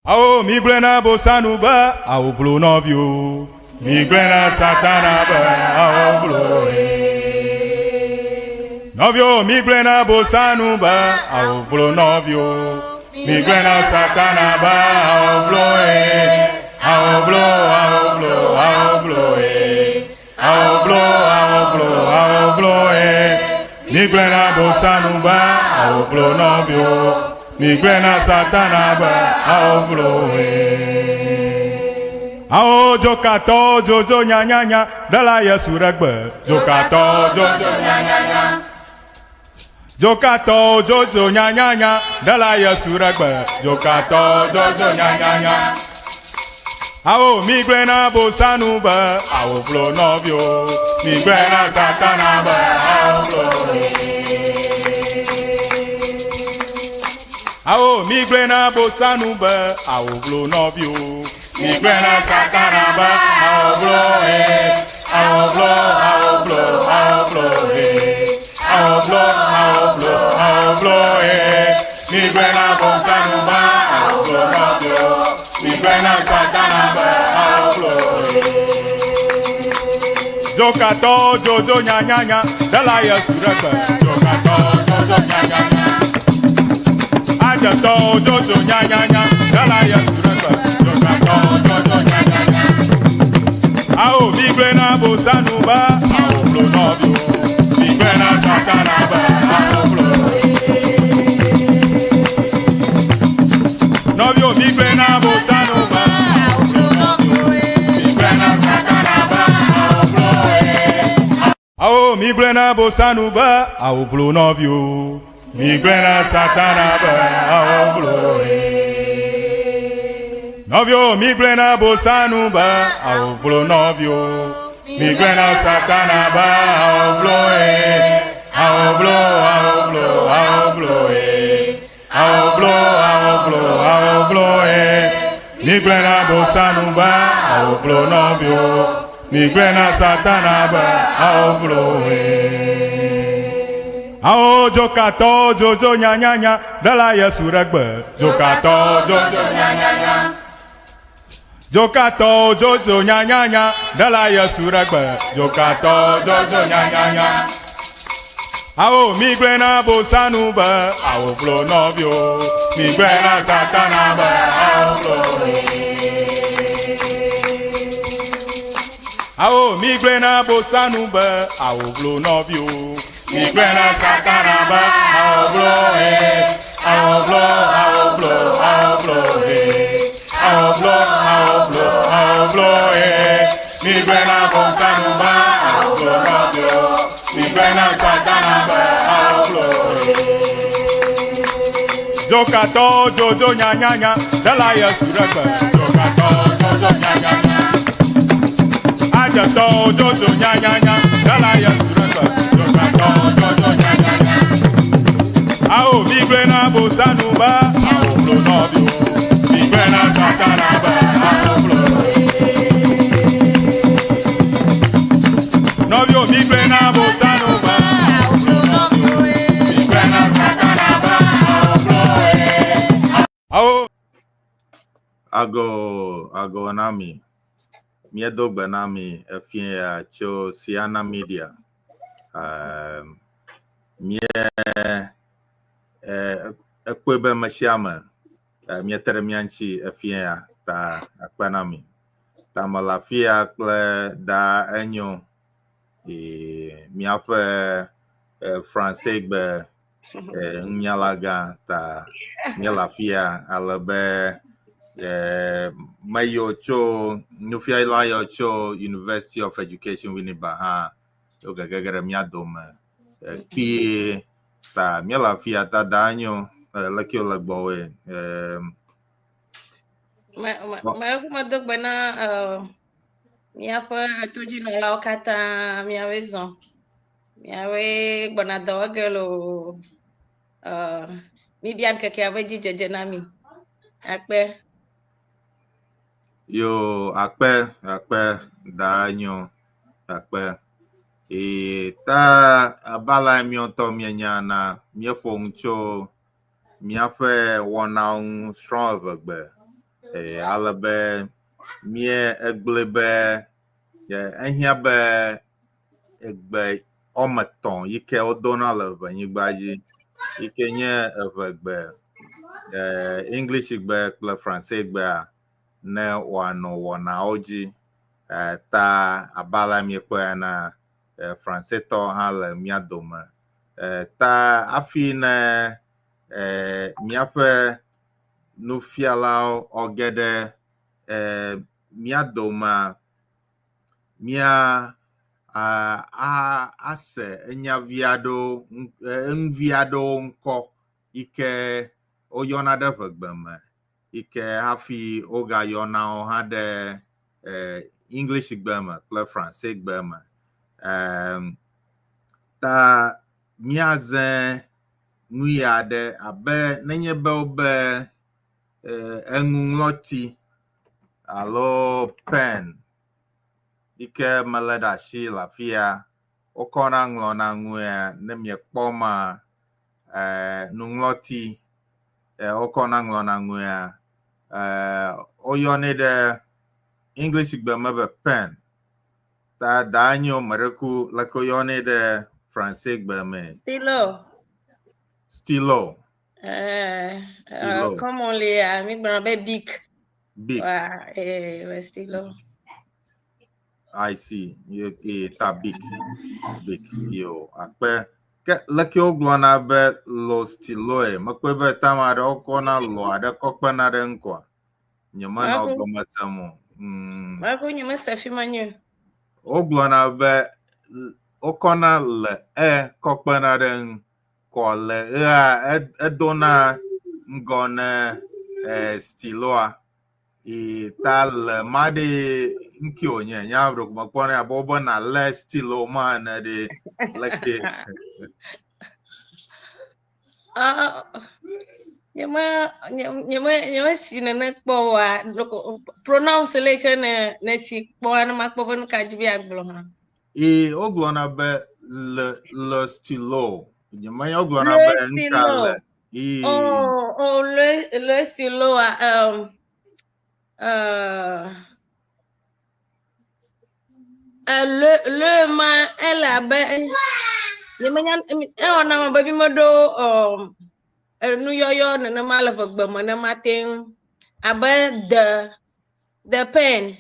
Ao miglena bosanuba, ao vlo novio. Miglena satanaba, ao vlo. Novio, miglena bosanuba, ao vlo novio. Miglena satanaba, ao vlo. Ao vlo, ao vlo, ao vlo. Ao vlo, ao vlo, ao vlo. Miglena bosanuba, ao vlo novio. Miglena satanaba ao vloe. Ao jokato jojo nya nya nya dalaya suragba. Jokato jojo nya nya nya. Jokato jojo nya nya nya dalaya suragba. Jokato jojo nya nya nya. Ao miglena bosanuba ao vlo novio. Miglena satanaba ao vloe. Ao miglena bosanuba, ao vlo novio. Miglena satanaba, ao vlo ao vlo, ao vlo, ao vlo ao vlo, ao vlo, ao vlo Miglena bosanuba, ao vlo novio. Miglena satanaba, ao vlo Jokato, jojo, nya, nya, nya, dalaya suraka. Jokato, jojo, nya, nya, nya. Ajato jojo nya nya nya dalaya suraka. Jokato jojo nya nya nya. Ao miglena bosanuba ao vlo novio. Miglena satanaba ao vlo. Novio miglena bosanuba ao vlo novio. Miglena satanaba ao vlo. Ao miglena bosanuba ao vlo novio. Miglena satanaba ao vlo. Novio miglena bosanuba ao vlo novio. Miglena satanaba ao vlo. Ao vlo, ao vlo, ao vlo. Ao vlo, ao vlo, ao vlo. Miglena bosanuba ao vlo novio. Miglena satanaba ao vlo. Ao jokato jojo nya nya nya dalaya suragba. Jokato jojo nya nya nya. Jokato jojo nya nya nya dalaya suragba. Jokato jojo nya nya nya. Ao miglena bosanuba ao vlo novio. Miglena satanaba ao vlo. Ao miglena bosanuba ao vlo novio. Miglena satanaba ao vlo ao vlo, ao vlo, ao vlo ao vlo, ao vlo, ao vlo Miglena bosanuba ao vlo novio. Miglena satanaba ao vlo. Jokato jojo nya nya nya dalaya suraka. Jokato jojo nya nya nya. Ajato jojo nya nya nya dalaya suraka. Jokato jojo nya nya nya. Ao miglena bosanuba ao vlo novio. Miglena satanaba ao vlo. Novio miglena bosanuba ao vlo novio. Miglena satanaba ao vlo. Ao Ago nami. Miedogbe nami efia cho Siana Media. Ekwebe mashama. Mietere mianchi efia ta akpanami. Ta malafia kle da enyo. Miape français be nyalaga ta nyalafia alabe mayo cho nufia ilayo cho University of Education Winneba yoga gagara miadome pi ta mialafia ta danyo lakio lagbowe Madog bana miapa tuji no lao kata miawe zon miawe bana dawagelo mi bian ke ave di jejenami akpe yo akpe danyo akpe ta abala mioto mianyana miefongcho miafe wonang strong bagbe alebe mie egblebe ehia be egbe ometon yike odona le venyigba dzi yike nye evegbe English gbe kple Francais gbe ne wano wɔnawo dzi ta abala miekpɔe na Francais tɔ hã le mia dome ta afi ne miaƒe nufialawo ɔge ɖe mia dome mia ase enyavi aɖewo eŋuvi aɖewo ŋkɔ yike woyɔna ɖe ʋegbe me yike hafi wogayɔna wo hã ɖe English gbe me kple Francais gbe me ta miaze nui aɖe abe nenye be wobe eŋuŋlɔti alo pen yike mele ɖe asi le afi ya wokɔna ŋlɔna ŋua ne miekpɔ ma nuŋlɔti wokɔna ŋlɔna ŋua woyɔnɛ ɖe English gbe me be pen ta danyo mereku leke woyɔnɛ ɖe Francais gbe me stylo commonly mi gbɔna be bic stylo I see ta bic yo akpe ke leke wogblɔna be lo styloe mekpe be tama aɖe wokɔna lo aɖe kɔ kpena ɖe ŋkɔa nyemenɔ gɔme sem o Marco nyemese fi ma nye wogblɔna be wokɔna le kɔ kpena ɖe ŋkɔ le edona ŋgɔ ne styloa ta le ma ɖe ŋki wonye nya ɖo mekpɔnɛ abe wobena le stylo ma ene ɖe leke nyeme si nene kpɔ wa pronounce leke ne si kpɔ ne makpɔ be nu ka dzi be agblɔ ha wogblɔna be le stylo nyemenya wogblɔna be nka le le stylo le ma ele abe nyemenya ewɔna ma be mi meɖo nuyɔyɔ nenema le ʋegbe me ne mateŋ abe the pen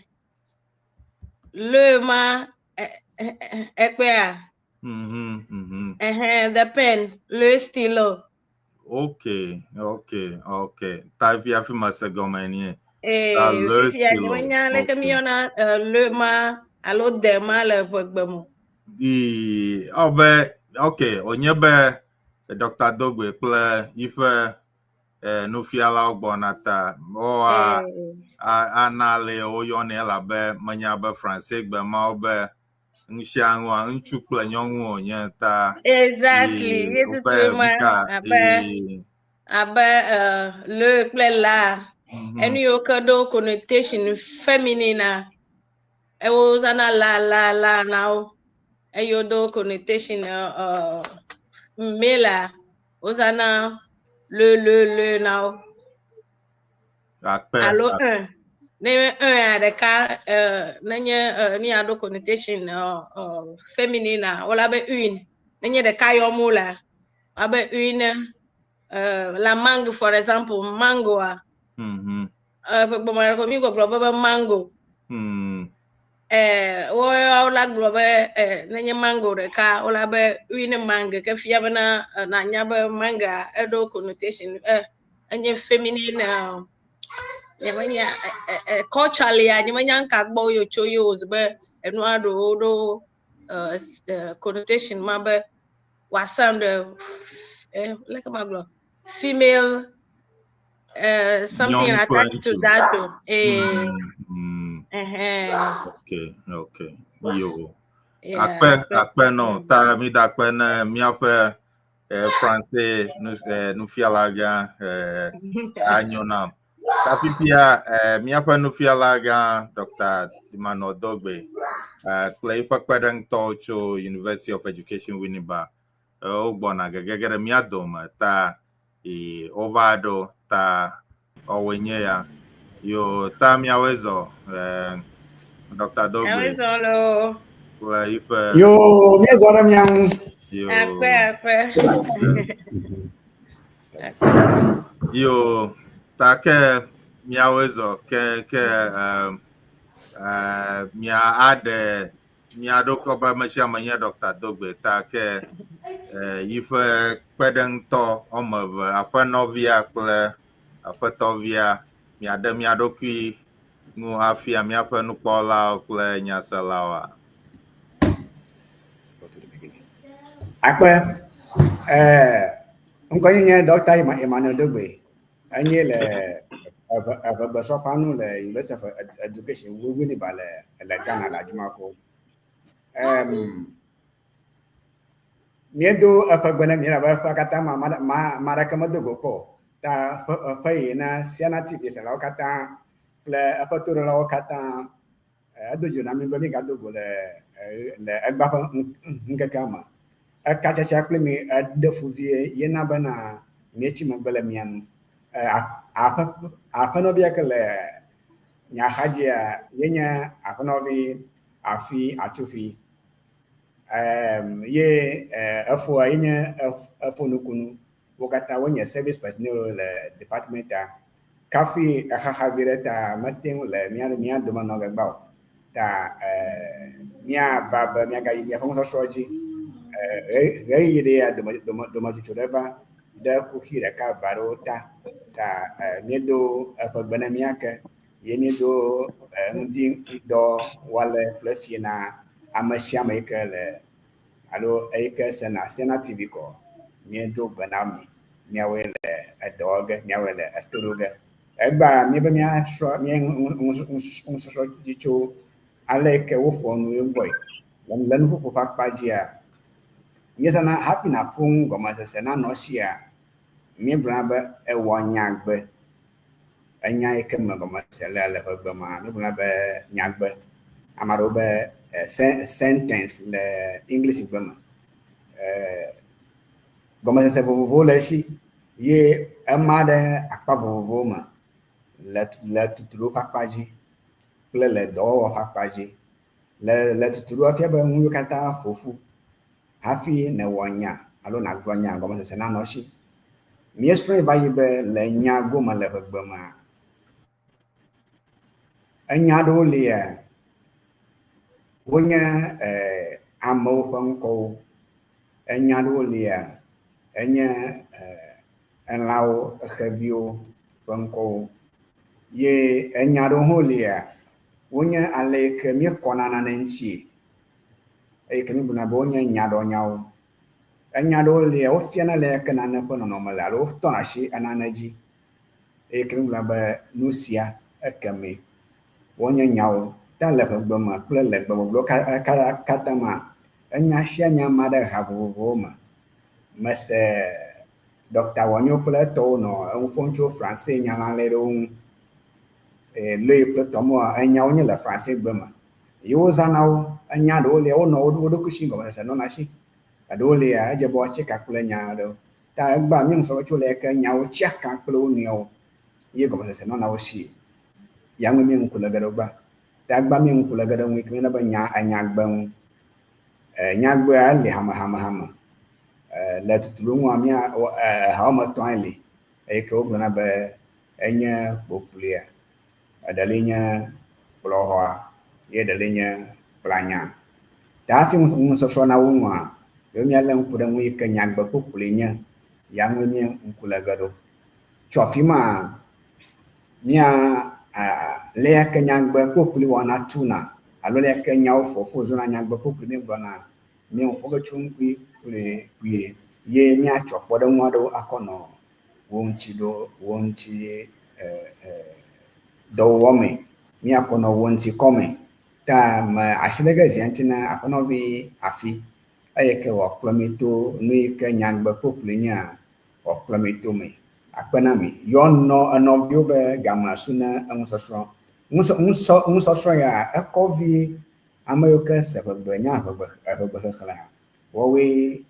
le ma ekpea the pen le stylo okay ta vi afi ma se gɔme nie le stylo nyemenya leke mi yɔna le ma alo de ma le ʋegbe me okay onye be Dr. Dogbe kple yiƒe nufialawo gbɔna ta ana le woyɔnɛ elabe menya be Francais gbe mawo be ŋusiaŋua ŋutsu kple nyɔnu wonye ta exactly abe le kple la enu yiwo ke ɖo connotation feminine ewo zana la na wo eyo do connotation mela wozana le na wo alo ne ɖeka nenye ni aɖo connotation feminine wola be une nenye ɖeka yɔm wola abe une la mango for example mangoa mi gblɔ be mango wola gblɔ be nenye mango ɖeka wola be une mango ke fia bena nanya be manga eɖo connotation enye feminine nyemenya culturally nyemenya nka gbɔ yo tso yo be enua ɖo connotation ma be wa sound leke ma gblɔ female something attached to that okay yo akpe no ta mi da akpe ne miaƒe Francais nufiala gã anyona ta fifia miaƒe nufiala gã Dr. Emmanuel Dogbe kple yiƒe kpeɖeŋutɔwo tso University of Education Winneba wogbɔna gegege ɖe mia dome ta wova ɖo ta wowoe nye ya Yo tamia wezo Dr. Dogwe Hello. kwa if Yo, mi zora miang. yo Akwe. yo take mia wezo ke mia ade mia doko ba masha manya Dr. Dogwe take if pedeng to omove apa novia kle apa tovia mia de mia doki nu afia mia pe nu pola kle nyasalawa. Akpa, ngkonye Dr. Emmanuel Dogbe. Anye le besopanu le University of Education we ni ba le Ghana la Jumako. Miedo apagbana mira ba kata ma kama dogo ko. Ta fa na siana TV se la kata le apaturo la kata adojo na mi ba mi ga dogo le agba ngakama. Akachacha kple mi de fuvie yena bana mechi magbele mian afanobi akele nya hajia yenya afanobi afi atufi ye afo yenya afo nukunu wakata wonya service personnel le department kafi ahahabireta matin le mia doma no gba ta mia baba mia ga ya fonso soji ya doma tutureba da kuhira ka barota ta nedo apagbana miaka yenido ndi do wale plafina amasiama ikele alo aika sena tv ko nedo banami miawele adoga miawele aturuga egba mi ba mi asho mi unso jicho aleke wo fonu egboy lan ko pakpajia yesana happy na fun goma se na no sia mi braba e wonyagbe anya ike me goma se le goma mi braba nyagbe amaro be sentence le english goma goma se vovo le shi ye amade akpa vovo ma le tuturu papaji le do papaji le tuturu afia be hu kata fofu hafi na wanya alo na gwanya ngoma se na no shi mi esre ba yibe le nya goma le gbama anya do le ya wonya amo fanko anya do le ya anya enlao khevio fanko ye anya do ho le ya wonya ale ke mi kona na nchi e kemi buna bonya nyado nyawo anyado le o fiana le kana na ko no mala lo to na shi ananaji e kemi buna ba nusia ekame wonya nyawo ta le ba ma kule le ba blo kata ma anya shi anya ma da ha bo ma mase docteur wonyo kule to no en foncho français nya la le ro le kule to mo anya wonya le français ba ma yo zanao anya do le o no do kushi ngo sa no na shi do le a je bo che ka kule nya do ta gba mi so chu le ka nya o cha ka kule o ni o ye ngo sa no na o shi ya ngo mi kule ga do gba ta gba mi kule ga do mi ki na ba nya anya gba nya gba le hama le tutulu nwa mi ha ma to ile e ko gba na ba enya populia adalinya ploha ye dalenya planya ta fi so na wonwa yo mi ala nkuda nwi ka nyagba populinya ya nwi mi nkula gado chofi ma mia le ka nyagba populi wana tuna alo le ka nyawo fo zona nyagba populi mi bana mi on ga chungwi kule ye mi a chopo da nwado akono wonchi do wome mi akono wonchi come ta ma ashilega ziantina akono bi afi ayeke wa plamito nui ke nyangba populinya wa plamito me akpana mi yono anovio be gama suna unso ya ekovi amayoka sabagbe nya abagbe khala wowe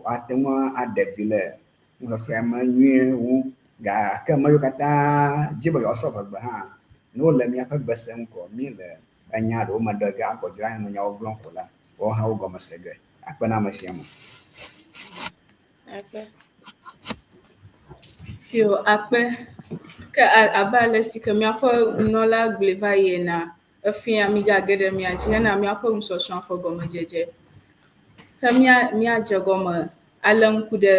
atenwa adevile unso ma nwie wu ga ke me yo kata jibe yo so ba ha no le mi fa gbesem ko mi le anya do ma de ga ko jira no nya oglon ko la o ha o go ma sege akpana ma shiamo Akpe. Yo akpe ke abale si ke miaƒe nunɔla gblẽ va yina efia mi gage ɖe mia dzi hena miaƒe nusɔsrɔ̃ ƒe gɔmedzedze. Ke miadze gɔme ale ŋku ɖe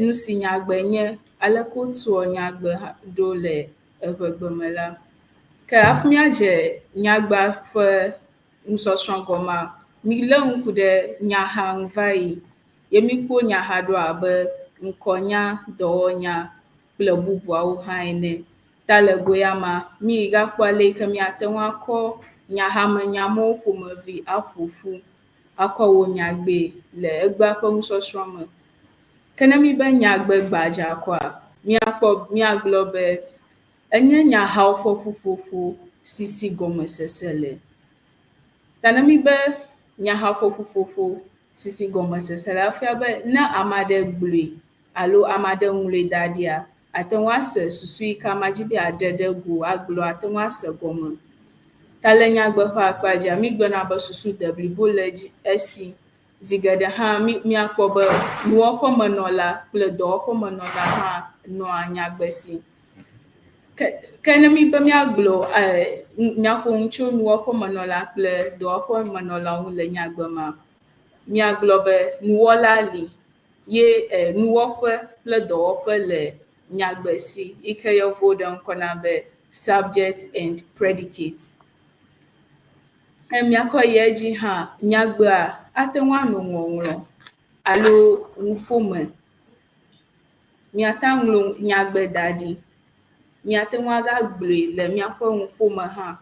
nu si nyagbe nye aleke wotua nyagbe ɖo le eʋegbe me la. Ke hafi miadze nyagba ƒe nusɔsrɔ̃ gɔmea, mi lé ŋku ɖe nyaha ŋu va yi. Ye mikpɔ nyaha ɖo abe ŋkɔnya, dɔwɔnya kple bubuawo hã ene. Ta le go ya ma, mi gakpɔ ale yi ke miate ŋu akɔ nyahamenya mawo ƒomevi aƒo ƒu akɔ wo nyagbe le egbea ƒe nusɔsrɔ̃ me. Ke ne mi be nyagbe gbadza kɔa, miagblɔ be enye nyahawo ƒe ƒuƒoƒo si gɔmesese le. Ta ne mi be nyaha ƒe ƒuƒoƒo si gɔmesese le, efia be ne ame aɖe gblɔe alo ame aɖe ŋlɔe da ɖia, ate ŋu ase susu yi ke ame dzi be aɖe ɖe go agblɔ, ate ŋu ase gɔme. Ta le nyagbe ƒe akpa dzia, mi gblɔna be susu de blibo le esi. Zi geɖe hã miakpɔ be nuwɔƒe menɔla kple dɔwɔƒe menɔla hã nɔa nyagbe si. Ke ne mi be miagblɔ miaƒo ŋu tso nuwɔƒe menɔla kple dɔwɔƒe menɔlawo le nyagbe ma, miagblɔ be nuwɔla li ye nuwɔƒe kple dɔwɔƒe le nyagbe si yi ke yevuwo ɖe ŋkɔ na be subject and predicate. Miakɔ yi edzi hã, nyagbea ate ŋu anɔ ŋɔŋlɔ alo ŋuƒome. Miate ŋlɔ nyagbe da ɖi, miate ŋu agagblɔe le miaƒe ŋuƒome hã.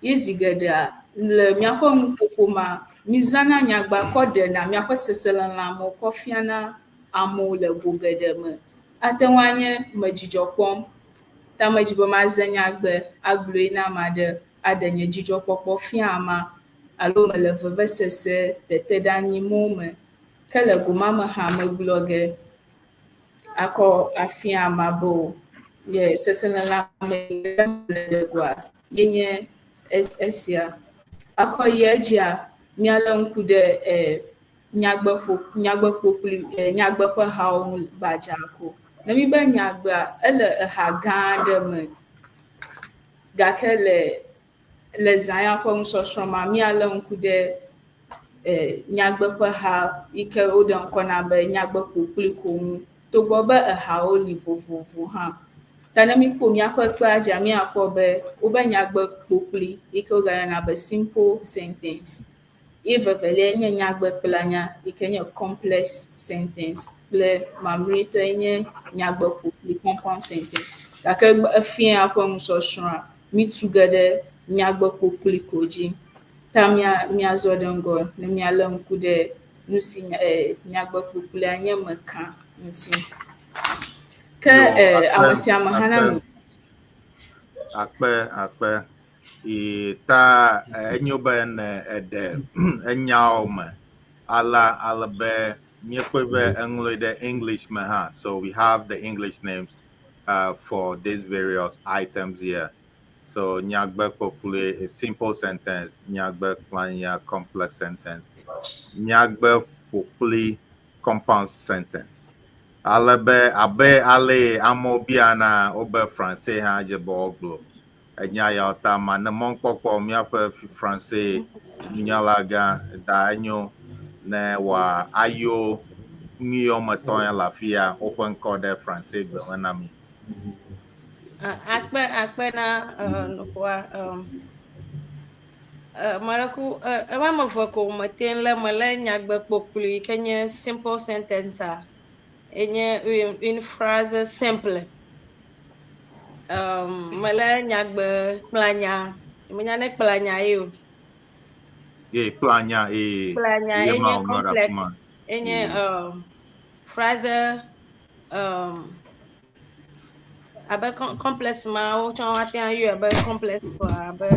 Ye zi geɖea le miaƒe ŋuƒoƒo ma, mizãna nyagba kɔ ɖena miaƒe seselelãmewo kɔ fiana amewo le go geɖe me. Ate ŋu anye me dzidzɔ kpɔm, ta me dzi be maze nyagbe agblɔe na ame aɖe aɖe nye dzidzɔkpɔkpɔ fia amea, alo mele vevesese, teteɖeanyi mo me. Ke le goma me hã megblɔ ge akɔ afia amea be o, ye seselelãme le ɖe goa yenye esia. Akɔ yi edzia, mialé ŋku ɖe nyagbe kpokpli nyagbe ƒe hawo ŋu gbadza ko. Ne mi be nyagbea ele eha gã aɖe me, gake le zã ya ƒe nusɔsrɔ̃ ma, mialé ŋku ɖe nyagbe ƒe ha yi ke woɖe ŋkɔ na be nyagbe kpokpli ko ŋu, togbɔ be ehawo li vovovo hã. Ta ne mikpɔ miaƒe kpea dzia, miakpɔ be wobe nyagbe kpokpli yi ke wogayɔna be simple sentence. Ye vevelia nye nyagbe kplanya yi ke nye complex sentence kple mamlɛtɔe nye nyagbe kpokpli compound sentence. Gake efia ƒe nusɔsrɔ̃a, mitu ge ɖe nyagbe kpokpli ko dzi. Ta miazɔ ɖe ŋgɔ ne mialé ŋku ɖe nu si nyagbe kpokplia nye meka ŋuti. Ke ame sia ame hã na akpe ta enyo be ne eɖe enyawo me ale be miekpe be eŋlɔe ɖe English me hã. So we have the English names for these various items here. So nyagbe kpokpli is simple sentence, nyagbe kplanya complex sentence, nyagbe kpokpli compound sentence. Ale be abe ale amewo biana wobe Francais hã dze be woagblɔ. Enya yawo ta ma ne mɔkpɔkpɔ míaƒe Francais nunyala gã da enyo ne wòayo nuyiwo me tɔ ya le afia woƒe ŋkɔ ɖe Francais gbe me na mi. Akpe na nukua Maraku ema eve ko meten le mele nyagbe kpokpli ke nye simple sentence a enye une phrase simple. Mele nyagbe kplanya, menya ne kplanya yo. Kplanya enye complex. Enye phrase abe complex ma o chon aten yo abe complex abe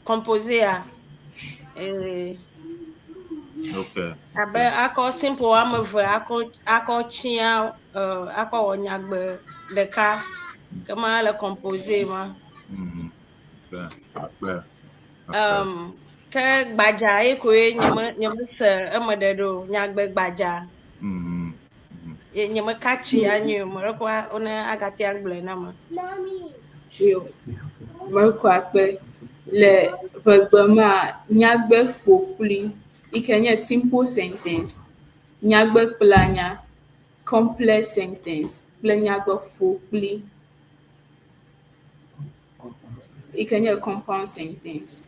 composé a Okay. abe akɔ simple ame eve akɔ chia akɔ wɔ nyagbe ɖeka kema le compose ma Mm-hmm. Okay. Okay. ke gbadza yi koe nyeme se eme ɖe ɖo nyagbe gbadza Mm-hmm. Mm-hmm. ye nyeme katsi anyi o mere kɔ one agate agble na me Yo, mekɔ akpe le ƒegbe ma nyagbe ƒoƒli yi ke nye simple sentence, nyagbe kplanya, complex sentence kple nyagbe ƒoƒli yi ke nye compound sentence.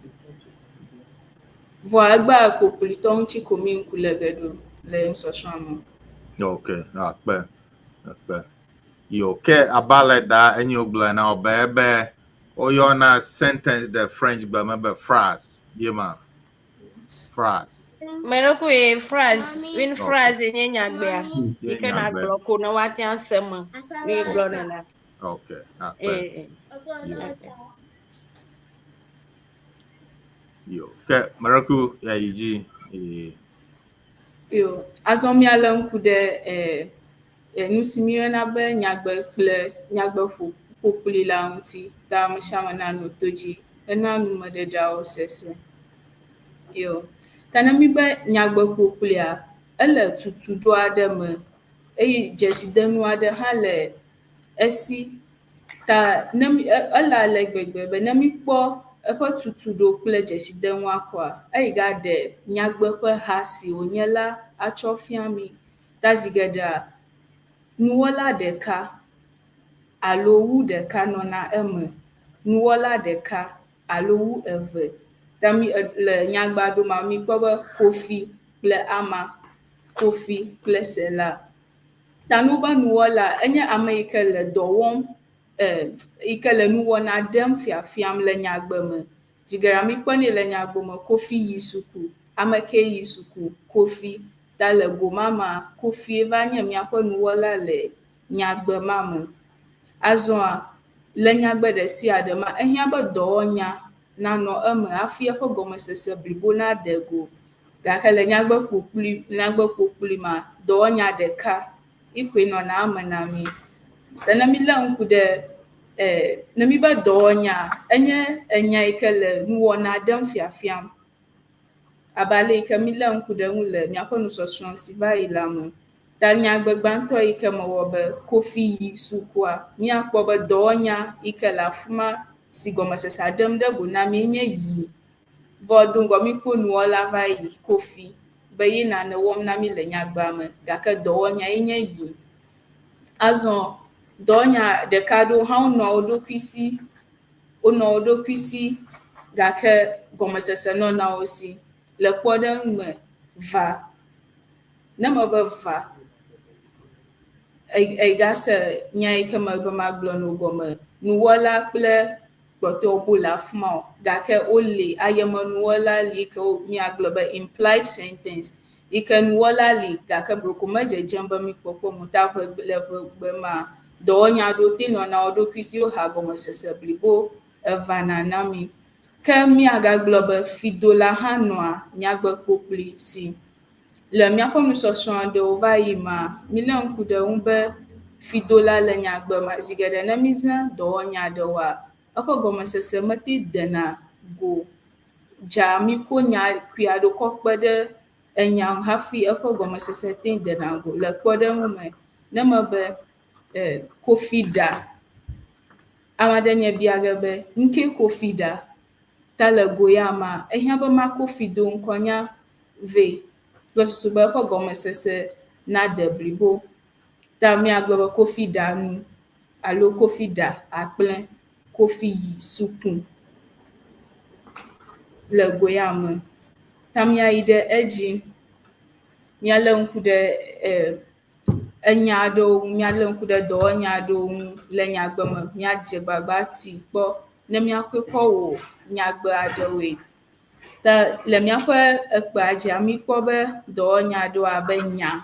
Vɔ egbe ƒoƒlitɔ ŋuti ko mi ŋku le ge ɖo le nusɔsrɔ̃ me. Okay. Akpe. Yo, ke abale da enyo gble na obebe oyona sentence the French be me phrase. Yema. Phrase. mere kɔ ye phrase win Okay. phrase nye nyagbea yi ke na Nyagbe. gblɔ ko ne woate ase me ne gblɔ ne la Okay. Akpe. Yo. Ke Maraku ya yiji. Yo, azɔ míale ŋku ɖe nu si míyɔna be nyagbe kple nyagbe ƒoƒli la ŋuti ta ame sia ame nanɔ to dzi hena numeɖeɖeawo sese. Yo, ta ne mi be nyagbe ƒoƒlia ele tutuɖo aɖe me eye dzesidenu aɖe hã le esi ta ne mi ele ale gbegbe be ne mi kpɔ eƒe tutuɖo kple dzesidenua kɔa eyi ga ɖe nyagbe ƒe ha si wònye la atsɔ fia mi. Ta zi geɖea nuwɔla ɖeka alo wu ɖeka nɔna eme, nuwɔla ɖeka alo wu eve. Ta mi le nyagba ɖo ma mi kpɔ be Kofi kple Ama, Kofi kple Sela. Ta nu be nuwɔla enye ame yi ke le dɔ wɔm yi ke le nuwɔna ɖem fiafiam le nyagbe me. Dzigera mi kpɔnɛ le nyagbe me Kofi yi suku, ame ke yi suku Kofi. Ta le go ma ma Kofi va nye miaƒe nuwɔla le nyagbe ma me. Azɔa le nyagbe ɖe sia ɖe ma ehiã be dɔwɔnya nanɔ eme hafi eƒe gɔmesese blibo nade go. Gake le nyagbe ƒoƒli ma dɔwɔnya ɖeka yi koe nɔna eme na mi. Ta ne mi le ŋku ɖe ne mi be dɔwɔnya enye enya yi ke le nuwɔna ɖem fiafiam abe ale yi ke mi le ŋku ɖe ŋu le miaƒe nusɔsrɔ̃ si va yi la me. Ta nyagbe gbãtɔ yi ke mewɔ be Kofi yi sukua míakpɔ be dɔwɔnya yi ke le afi ma si gɔmesesea ɖem ɖe go na mi nye yi. Vɔ do ŋgɔ mi kpɔ nuwɔla va yi Kofi be ye nane wɔm na mi le nyagbea me gake dɔwɔnya ye nye yi. Azɔ dɔwɔnya ɖeka ɖewo hã wonɔ wo ɖokui si gake gɔmesese nɔna wo si. Le kpɔɖeŋu me va. Ne me be va egase nya yi ke me be magblɔ no gɔme nuwɔla kple kpɔtɔewo bo le afi ma o gake wole ayemenuwɔla li ke miagblɔ be implied sentence yi ke nuwɔla li gake broko me dzedzem be mi kpɔkpɔ mu ta le ƒegbe ma dɔwɔnya ɖewo te nɔna wo ɖokui si woha gɔmesese blibo evana na mi. Ke miagagblɔ be fidola hã nɔa nyagbe ƒoƒli si. Le míaƒe nusɔsrɔ̃ ɖewo va yi ma mi le ŋku ɖe ŋu be fidola le nyagbe ma zi geɖe ne mi zã dɔwɔnya ɖewoa eƒe gɔmesese mete dena go dza mi ko nya kui aɖewo kɔ kpe ɖe enya ŋu hafi eƒe gɔmesese te dena go. Le kpɔɖeŋu me ne me be Kofi ɖa ame aɖe nye bia ge be nuke Kofi ɖa ta le go ya ma ehiã be ma Kofi do ŋkɔnya ve kple susu be eƒe gɔmesese nade blibo. Ta miagblɔ be Kofi ɖa nu alo Kofi ɖa akplẽ, Kofi yi suku le go ya me. Ta miayi ɖe edzi miale ŋku ɖe enya aɖewo ŋu, miale ŋku ɖe dɔwɔnya aɖewo ŋu le nyagbe me miadze gbagba ti kpɔ ne miakoe kɔ wɔ nyagbe aɖewoe. Ta le míaƒe ekpea dzia mi kpɔ be dɔwɔnya aɖewo abe nya,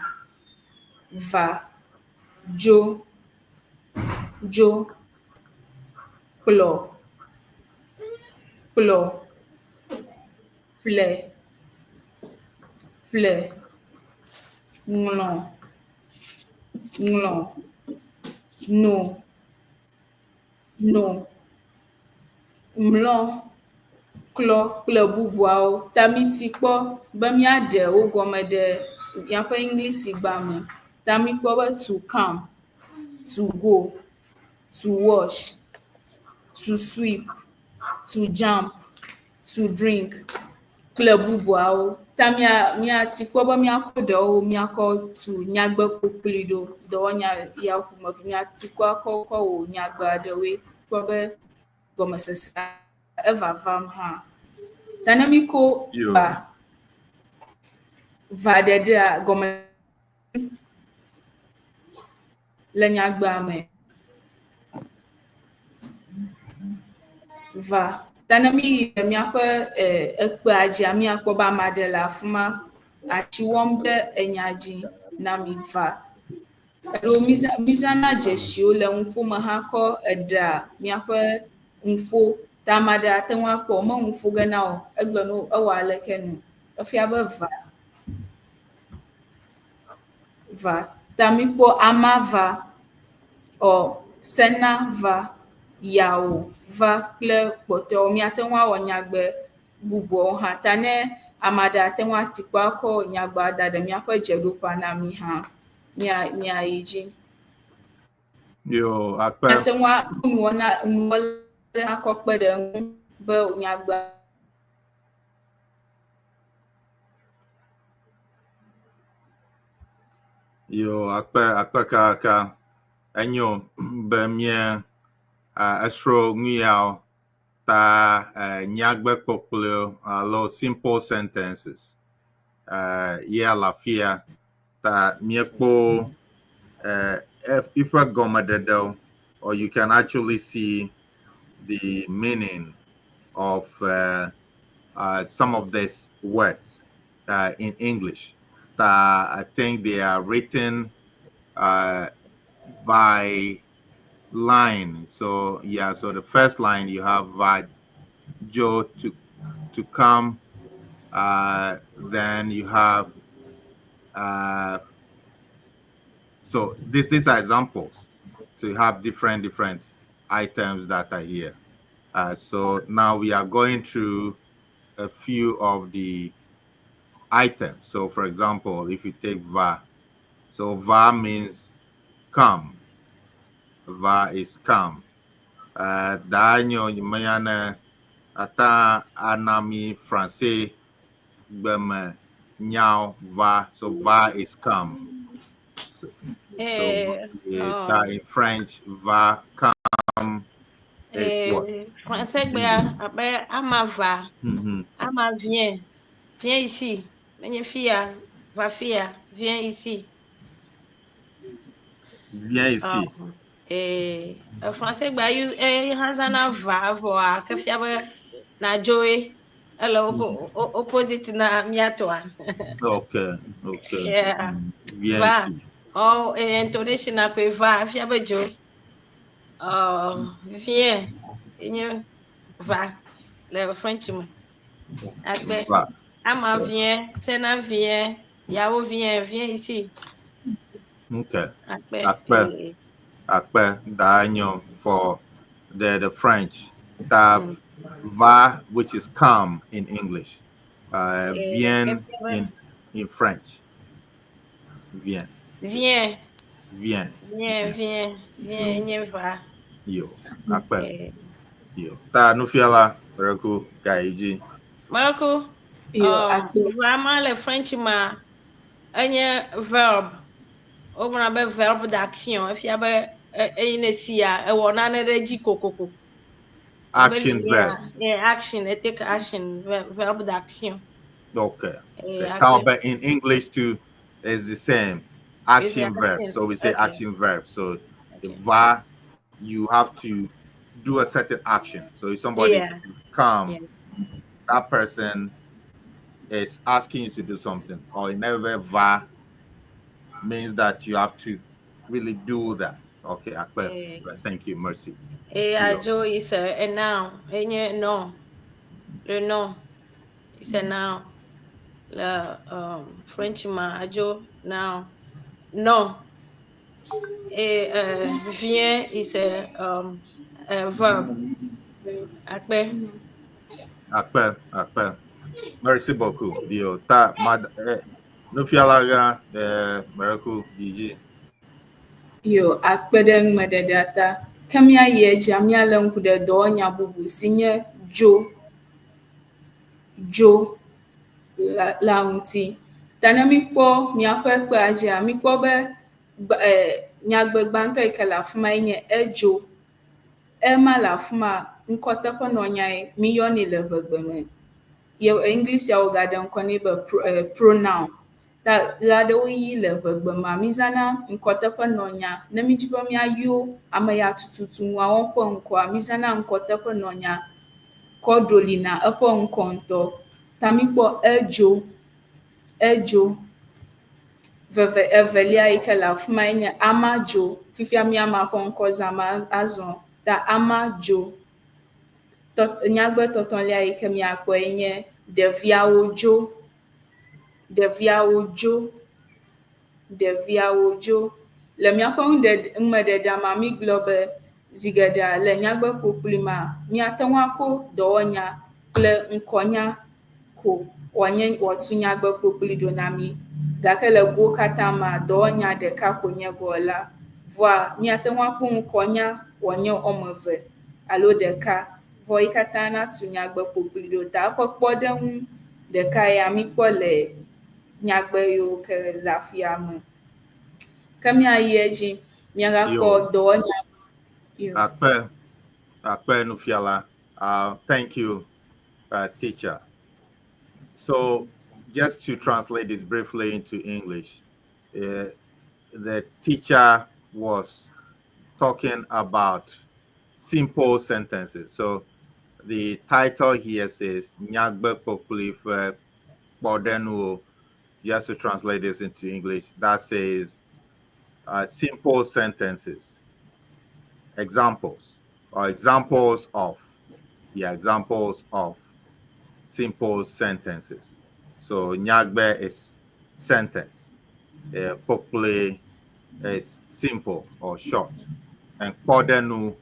va, dzo, kplɔ, ƒle, ple, ŋlɔ, ŋlɔ, no, no, mlɔ, klɔ kple bubuawo. Ta míti kpɔ be míaɖe wo gɔme ɖe míaƒe English gba me. Ta míkpɔ be to come, to go, to wash, to sweep, to jump, to drink kple bubuawo. Ta míati kpɔ be míakɔ ɖewo míakɔ tu nyagbe kpokpli ɖo dɔwɔnya ya ƒomevi míati kpɔ akɔ wò nyagbe aɖewoe kpɔ be gɔmesese evavam hã. Ta ne míko Yo. va ɖeɖea gɔme le nyagbea me. Va. Ta ne míyi ɖe míaƒe ekpea dzia míakpɔ be ame aɖe le afi ma atsi wɔm ɖe enya dzi na mi va. Eɖo mízãna dzesiwo le ŋuƒome hã kɔ eɖea míaƒe ŋuƒo. Ta ame aɖe ate ŋu akpɔ me ŋuƒo ge na o. Egblɔ no ewɔ aleke no. Efia be va. Va. Ta míkpɔ ama va, sena va, yawo va kple kpɔtɔewo. Míate ŋu awɔ nyagbe bubuawo hã. Ta ne ame aɖe ate ŋu ati kpɔ akɔ nyagbea da ɖe míaƒe dzeɖoƒea na mí hã míayi dzi. Yo, akpe. Míate ŋu nuwɔna akɔ kpe ɖe ŋu be nyagbe. Yo, akpe kaka. Enyo be mie esro nguyao ta nyagbe kpokplio alo simple sentences. Yeah, lafia ta miekpo if a gomadedo, or you can actually see the meaning of some of these words in English. I think they are written by line. So yeah, so the first line you have Joe to come. Then you have so these are examples. So you have different items that are here. So now we are going through a few of the items. So for example, if you take va, so va means come. Va is come. Daño mayane ata anami français beme nyao va. So va is come. So in French, va come is what? Français be ama va. Ama viens. Viens ici. Fia, va fia, viens ici. Viens ici. Français gba use hazana va voa ke fia be na joe hello opposite na miatoa. Okay. Yeah. Viens Va. ici. Intonation na pe va fia be jo. Viens. Va. Le French mo. Akbe. Va. Ama viens, Sena viens, Yao viens ici. Okay. Akbe. Daño for the French. Va, which is come in English. Vien in French. Vien. Viens. Va. Yo. Akbe. Yo. Ta nufiala reku gaiji. Marco. Vraiment le French ma anya verb. Obona be verb d'action. If you be inesia e wona na reji kokoko. Action verb. Yeah, action. It take action. Verb d'action. Okay. But in English too is the same. Action verb. So we say action verb. So the va, you have to do a certain action. So if somebody come, that person is asking you to do something, or in every va means that you have to really do that. Okay, thank you, Mercy. Joe is a noun. No. Le nom. It's a noun. le French ma ajo now non et vient is a verb akpe. Akpe. Merci beaucoup. Dio ta mad Nufialaga Miracle BG. Yo, akpe ɖe ŋume ɖeɖea ta, ke míayi edzia míalé ŋku ɖe dɔwɔnya bubu si nye dzo la ŋuti. Ta ne míkpɔ míaƒe kpea dzia, míkpɔ be nyagbe gbãtɔ yi ke le afi ma ye nye edzo. Ema le afi ma, ŋkɔteƒe nɔnyae míyɔnɛ le ʋegbe me. English ya wogaɖe ŋkɔ nɛ be pronoun. Ta ɣe aɖewo yi le ʋegbe mea, mízãna ŋkɔteƒe nɔnya. Ne mídzi be míayɔ ame ya tututu ŋuawo ƒe ŋkɔa, mízãna ŋkɔteƒe nɔnya kɔ ɖolina eƒe ŋkɔ ŋutɔ. Ta míkpɔ edzo. Evelia yi ke le afi ma ye nye amadzo. Fifia míama ƒe ŋkɔ zãm azɔ. Ta amadzo. Nyagbe tɔtɔlia yi ke míakpɔ ye nye ɖeviawo dzo. Le míaƒe ŋumeɖeɖea mea, mígblɔ be zi geɖea le nyagbe kpokpli mea, míate ŋu akɔ dɔwɔnya kple ŋkɔnya ko wòatu nyagbe kpokpli ɖo na mí. Gake le gowo katã mea, dɔwɔnya ɖeka ko nye goa la. Vɔa míate ŋu akpɔ ŋkɔnya wòanye wɔme eve alo ɖeka. Vɔ yi katã natu nyagbe kpokpli ɖo. Ta eƒe kpɔɖeŋu ɖeka ya míkpɔ le nyagbe yiwo ke le afia me. Ke míayi edzi, míagakpɔ dɔwɔnya. Akpe Nufiala. Thank you, teacher. So, just to translate this briefly into English, the teacher was talking about simple sentences. So, the title here says Nyagbe Pokpli fe Kpɔɖenuwo. Just to translate this into English, that says simple sentences. Examples of simple sentences. So Nyagbe is sentence. Pokpli is simple or short. And Kpɔɖenu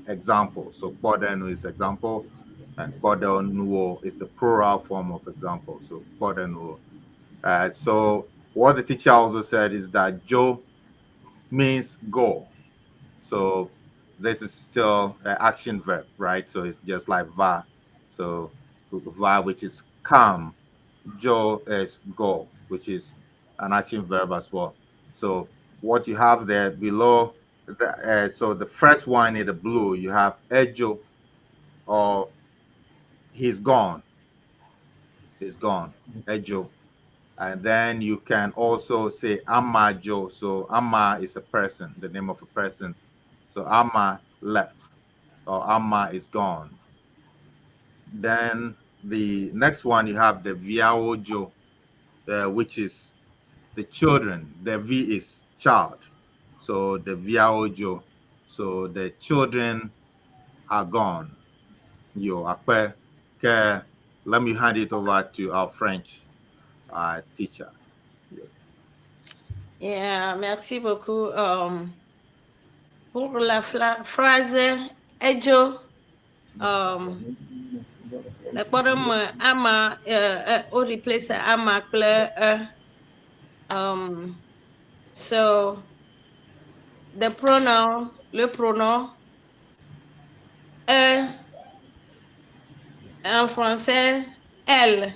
example. So Kpɔɖenu is example, and Kpɔɖenuwo is the plural form of example. So Kpɔɖenuwo. So what the teacher also said is that Joe means go. So this is still an action verb, right? So it's just like va. So va, which is come. Joe is go, which is an action verb as well. So what you have there below, so the first one in the blue, you have Ejo, or he's gone. Ejo. And then you can also say Amajo. So Amma is a person, the name of a person. So Amma left, or Amma is gone. Then the next one, you have the Viaojo, which is the children. The V is child. So the Viaojo. So the children are gone. Akpe. Let me hand it over to our French teacher. Yeah, merci beaucoup. Pour la phrase ejo, le podem ama or replace ama kple so the pronoun, le pronom en français elle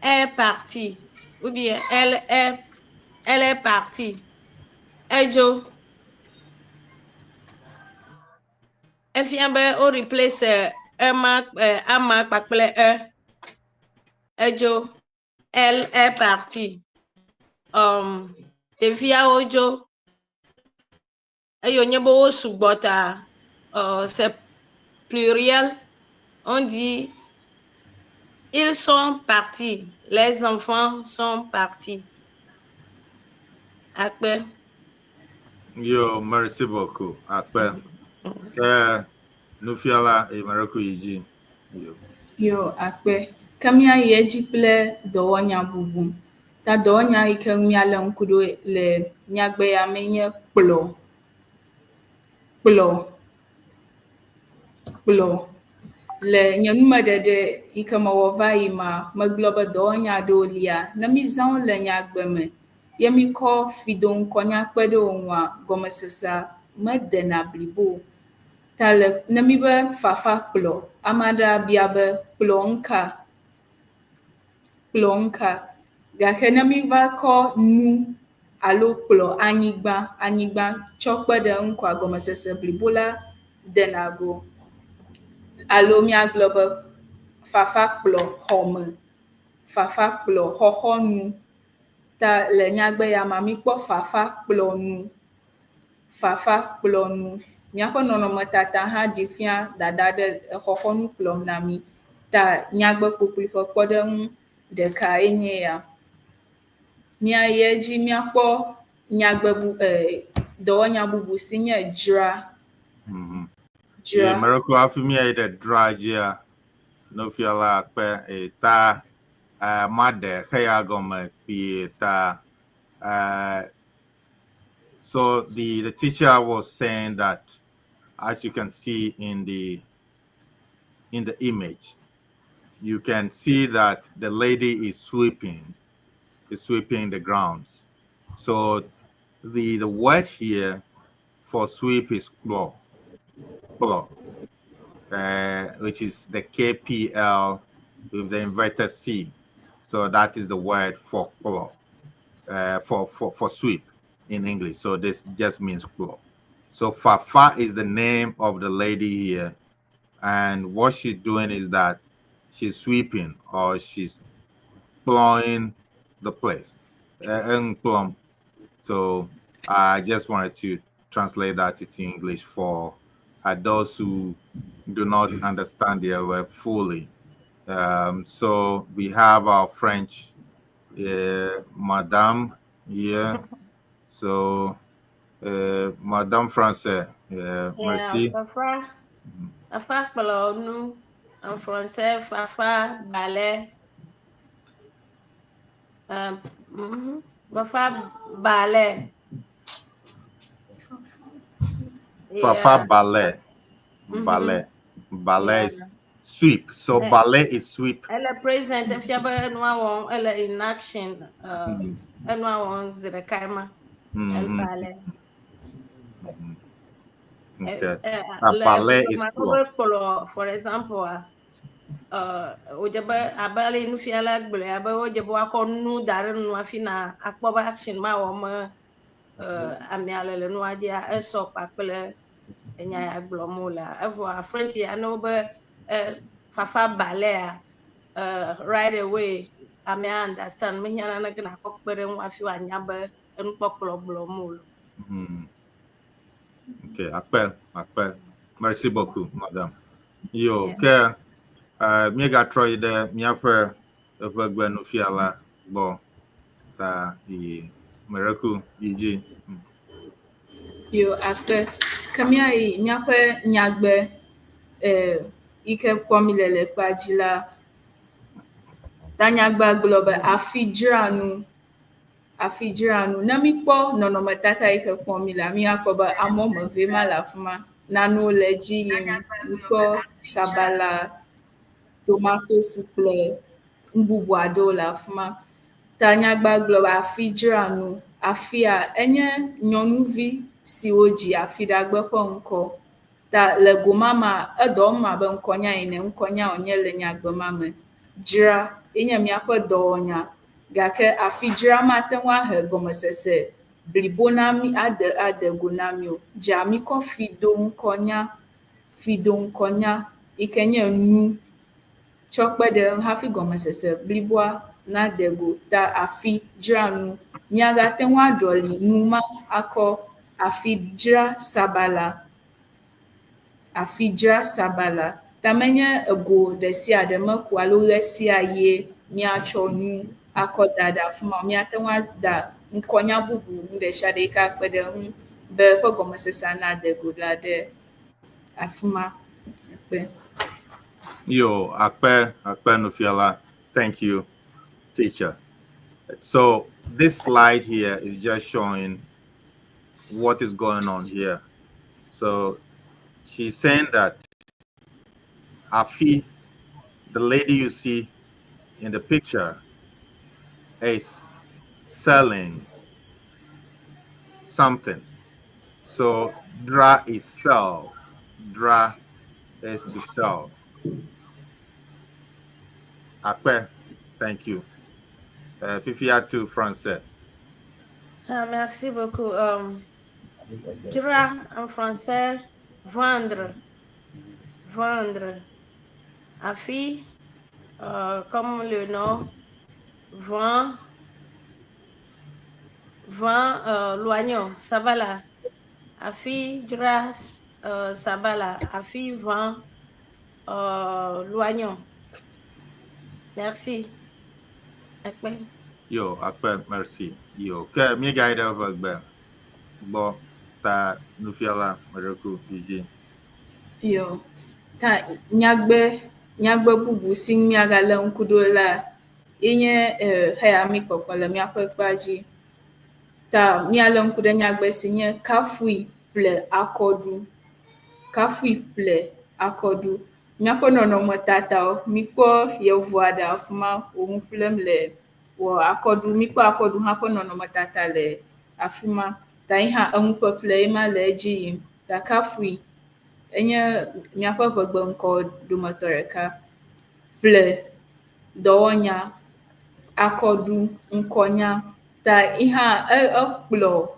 est partie, ou bien elle est partie. Ejo. If you or replace ama kpakple ejo, elle est partie. Devia ojo. Eyo nyebo sugbota. C'est pluriel. On dit ils sont partis. Les enfants sont partis. Akpe. Merci beaucoup. Akpe. Nufiala Miracle Yiji. Akpe. Kamia yeji kple dɔwɔnya bubu. Ta dɔwɔnya yi ke mia le ŋku ɖo le nyagbe ya menye kplɔ. Le nye numeɖeɖe yi ke mewɔ va yi ma, megblɔ be dɔwɔnya ɖewo lia, ne mi zã wo le nyagbe me, ye mi kɔ fidoŋkɔnya kpe ɖe wo ŋua, gɔmesesea medena blibo o. Ta le ne mi be fafa kplɔ, ame aɖe abia be kplɔ ŋka, gake ne mi va kɔ nu alo kplɔ anyigba tsɔ kpe ɖe ŋkɔa, gɔmesese blibo la dena go. Alo miagblɔ be fafa kplɔ xɔme, fafa kplɔ xɔxɔnu. Ta le nyagbe ya ma, mikpɔ fafa kplɔ nu. Miaƒe nɔnɔmetata hã ɖi fia dada ɖe xɔxɔnu kplɔm na mi. Ta nyagbe kpokpli ƒe kpɔɖeŋu ɖeka enye ya. Miayi edzi miakpɔ dɔwɔnya bubu si nye dzra. Yeah, miracle afimia the drajia no feel like ta mother kaya goma ta so the teacher was saying that, as you can see in the image, you can see that the lady is sweeping the grounds. So the word here for sweep is plow, which is the KPL with the inverted C. So that is the word for plow, for sweep in English. So this just means plow. So Fafa is the name of the lady here. And what she's doing is that she's sweeping or she's plowing the place. So I just wanted to translate that into English for those who do not understand the word fully. So we have our French Madame here. So Madame Français, merci. Fafa kplɔnu, en français fafa balai. Fafa balai. Fafa ballet. Ballet is sweep. So ballet is sweep. Elle est present. If you have no elle est in action. Elle no zere kaima. Elle ballet. Okay. Ballet is polo. For example, ojaba abali nu fiala gbele abe ojaba akonu dare nu afina akpoba action ma wo mo ami alele nu adia eso papele enya ya gblomola evo afrent ya no be fafa ballet right away ami understand me yana na gna kokpere nwa fi anya be enu popolo blomolo. Okay, appel. Merci beaucoup, madame. Yo, que mi ga troy de mi ape gbe no fiala bo ta i miracle iji. Yo, after kamia yi miaƒe nyagbe ike kpɔmi le kpadzi la, ta nyagba gblɔ be afi dzra nu. Ne mi kpɔ nɔnɔmetata yi ke kpɔmi la, mi akpɔ be ame wɔme eve ma le afi ma. Nanewo le edzi yim. Mi kpɔ sabala, tomatosi kple nu bubu aɖewo le afi ma. Ta nyagba gblɔ be afi dzra nu. Afia enye nyɔnuvi siwo dzi afiɖagbe ƒe ŋkɔ. Ta le goma ma edɔwɔm ma be ŋkɔnya yi ne ŋkɔnya wònye le nyagbe ma me. Dzra yenye miaƒe dɔwɔnya. Gake afi dzra mate ŋu ahe gɔmesese blibo na mi ade go na mi o. Dzea mi kɔ fidoŋkɔnya yi ke nye nu tsɔ kpe ɖe eŋu hafi gɔmesese bliboa nade go. Ta afi dzra nu. Miagate ŋu aɖɔli nu ma akɔ afi dzra sabala. Ta menye ego ɖe sia ɖe me ko alo ɣe sia ɣie miatsɔ nu akɔ da ɖe afi ma. Miate ŋu ada ŋkɔnya bubu nu ɖe sia ɖe yi ke akpe ɖe ŋu be eƒe gɔmesesea nade go la ɖe afi ma. Yo, akpe nufiala. Thank you, teacher. So this slide here is just showing what is going on here. So she's saying that Afi, the lady you see in the picture, is selling something. So dra is sell. Dra is to sell. Akpe, thank you. Fifia to français. Merci beaucoup. Dra en français, vendre. Vendre. Afi, comme le nom, vend, loignon, sabala. Afi, dra, sabala. Afi, vend, loignon. Merci. Akpe. Yo, akpe, merci. Yo, ke mi guide over gbe. Bo ta nufiala mereku iji. Yo. Ta nyagbe bubu si miagale ŋkuɖo la yenye heya mi kpɔkpɔ le miaƒe kpadzi. Ta miale ŋku ɖe nyagbe si nye kafui ƒle akɔɖu. Kafui ƒle akɔɖu. Miaƒe nɔnɔmetatawo, mikpɔ yevu aɖe afi ma wo nu ƒlem le akɔɖu. Mikpɔ akɔɖu hã ƒe nɔnɔmetata le afi ma. Ta yi hã eŋuƒeƒle ye ma le edzi yim. Ta kafui enye miaƒe ʋegbeŋkɔ dometɔ ɖeka. Ƒle dɔwɔnya, akɔɖu ŋkɔnya. Ta yi hã ekplɔ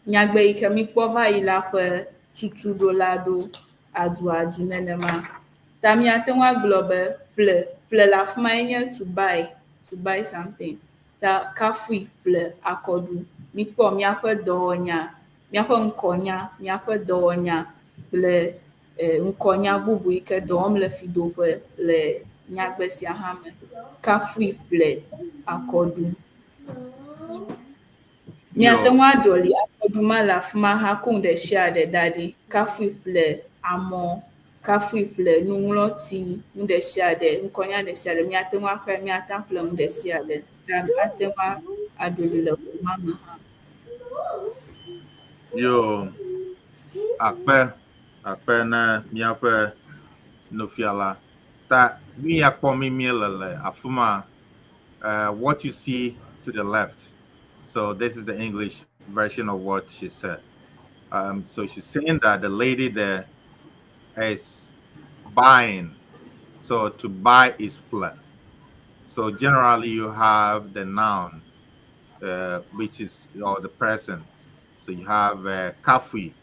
nyagbe yi ke mikpɔ va yi la ƒe tutuɖo la ɖo aduadu nenema. Ta miate ŋu agblɔ be ƒle le afi ma nye to buy something. Ta kafui ƒle akɔɖu. Mikpɔ miaƒe dɔwɔnya, miaƒe ŋkɔnya, miaƒe dɔwɔnya kple ŋkɔnya bubu yi ke dɔ wɔm le fidoƒe le nyagbe sia hã me. Kafui ƒle akɔɖu. Miate ŋu aɖɔli akɔɖu ma le afi ma hã ko ŋu ɖe sia ɖe da ɖi. Kafui ƒle amɔ, kafui ƒle nuŋlɔti, nu ɖe sia ɖe, ŋkɔnya ɖe sia ɖe. Miate ŋu akɔe, miate ŋu aƒle nu ɖe sia ɖe. Ta miate ŋu aɖoli le ʋu ma me hã. Yo, akpe na miaƒe nufiala. Ta mi akpɔ mi le afi ma. What you see to the left. So this is the English version of what she said. So she's saying that the lady there is buying. So to buy is ple. So generally you have the noun, which is or the person. So you have kafui.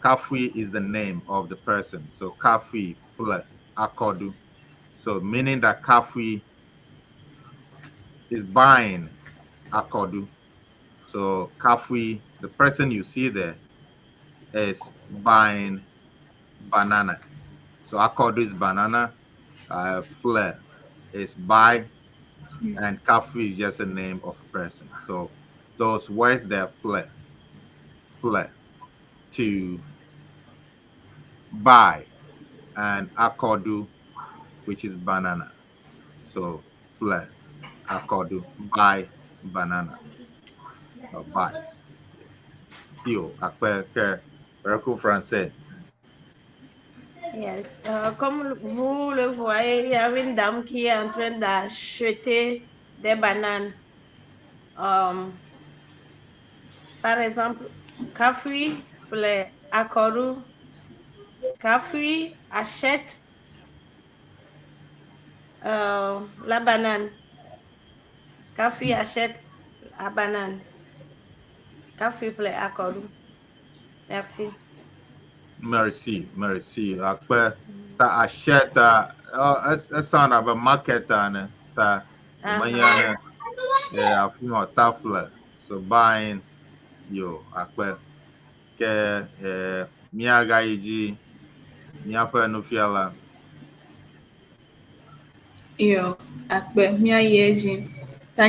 Kafui is the name of the person. So kafui ple akodu. So meaning that kafui is buying akodu. So kafui, the person you see there, is buying banana. So akodu is banana, ple is buy, and kafui is just a name of a person. So those words there, ple, to buy, and akodu, which is banana. So ple, akodu, buy banana, or buys. Yo, akpe ke reku français. Yes. Comme vous le voyez, il y a une dame qui est en train d'acheter des bananes. Par exemple, Kafui ple akɔɖu. Kafui achète la banane. Kafui achète la banane. Kafui ple akɔɖu. Merci. Merci. Akpe ta achète. It sound of a market ta manyane afuma tafle. So buying yo akpe ke miaga iji miaƒe nufiala. Yo, akpe miayi edzi. Ta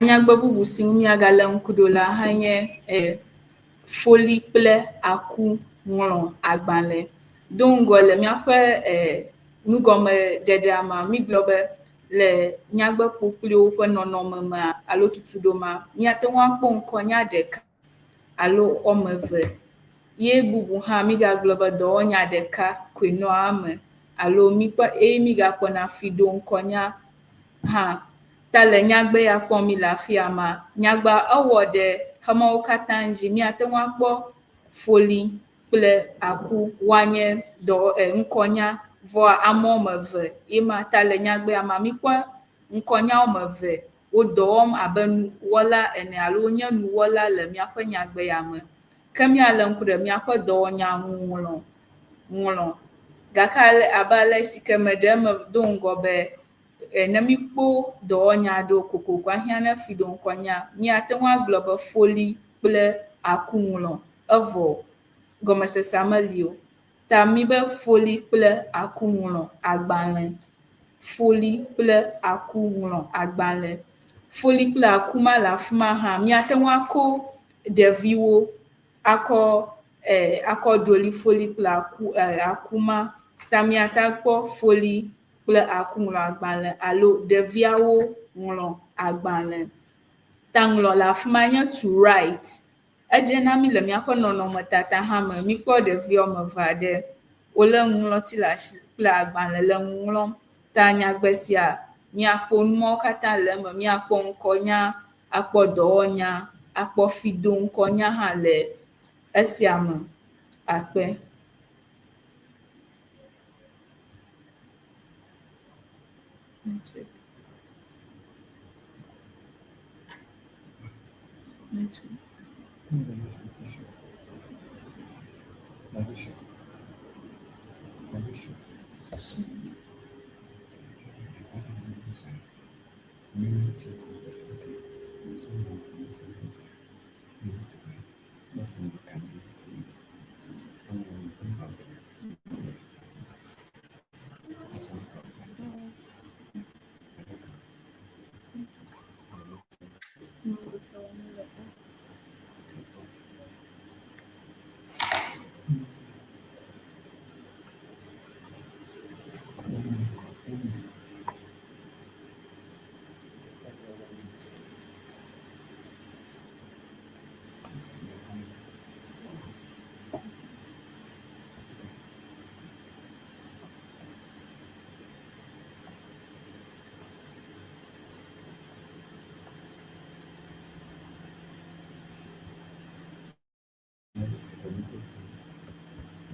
nyagbe bubu si ŋu miagale ŋku ɖo la hã nye foli kple aku ŋlɔ agbalẽ. Do ŋgɔ le miaƒe nugɔme ɖeɖea ma migblɔ be le nyagbe kpokpliwo ƒe nɔnɔme mea alo tutuɖo ma míate ŋu akpɔ ŋkɔnya ɖeka alo wɔme eve ye bubu hã migagblɔ be dɔwɔnya ɖeka koe nɔ eme alo migakpɔna fi ɖo ŋkɔnya hã ta le nyagbe ya kpɔm mi le afi ya ma nyagba ewɔ ɖe xemawo katã dzi míate ŋu akpɔ foli kple aku woanye ŋkɔnya vɔ ame wɔme eve ye ma ta le nyagbe ya ma mikpɔ ŋkɔnya wɔme eve wo dɔ wɔm abe nuwɔla ene alo wonye nuwɔla le míaƒe nyagbe ya me ke míale ŋku ɖe míaƒe dɔwɔnya ŋlɔ gake abe ale si ke meɖe eme do ŋgɔ be ne mikpɔ dɔwɔnya ɖo kokoko ahiã ne fi ɖo ŋkɔnya míate ŋu agblɔ be foli kple aku ŋlɔ evɔ gɔmesesea meli o ta mi be foli kple aku ŋlɔ agbalẽ foli kple aku ŋlɔ agbalẽ foli kple aku ma le afi ma hã míate ŋu akɔ ɖeviwo akɔ ɖoli foli kple aku ma ta míate kpɔ foli kple aku ŋlɔ agbalẽ alo ɖeviawo ŋlɔ agbalẽ ta ŋlɔ le afi ma nye to write edze na mi le míaƒe nɔnɔmetata hã me mikpɔ ɖevi wɔme eve aɖe wolé nuŋlɔti le asi kple agbalẽ le nu ŋlɔm ta nyagbe sia míakpɔ numawo katã le eme míakpɔ ŋkɔnya akpɔ dɔwɔnya akpɔ fido ŋkɔnya hã le esia me akpe.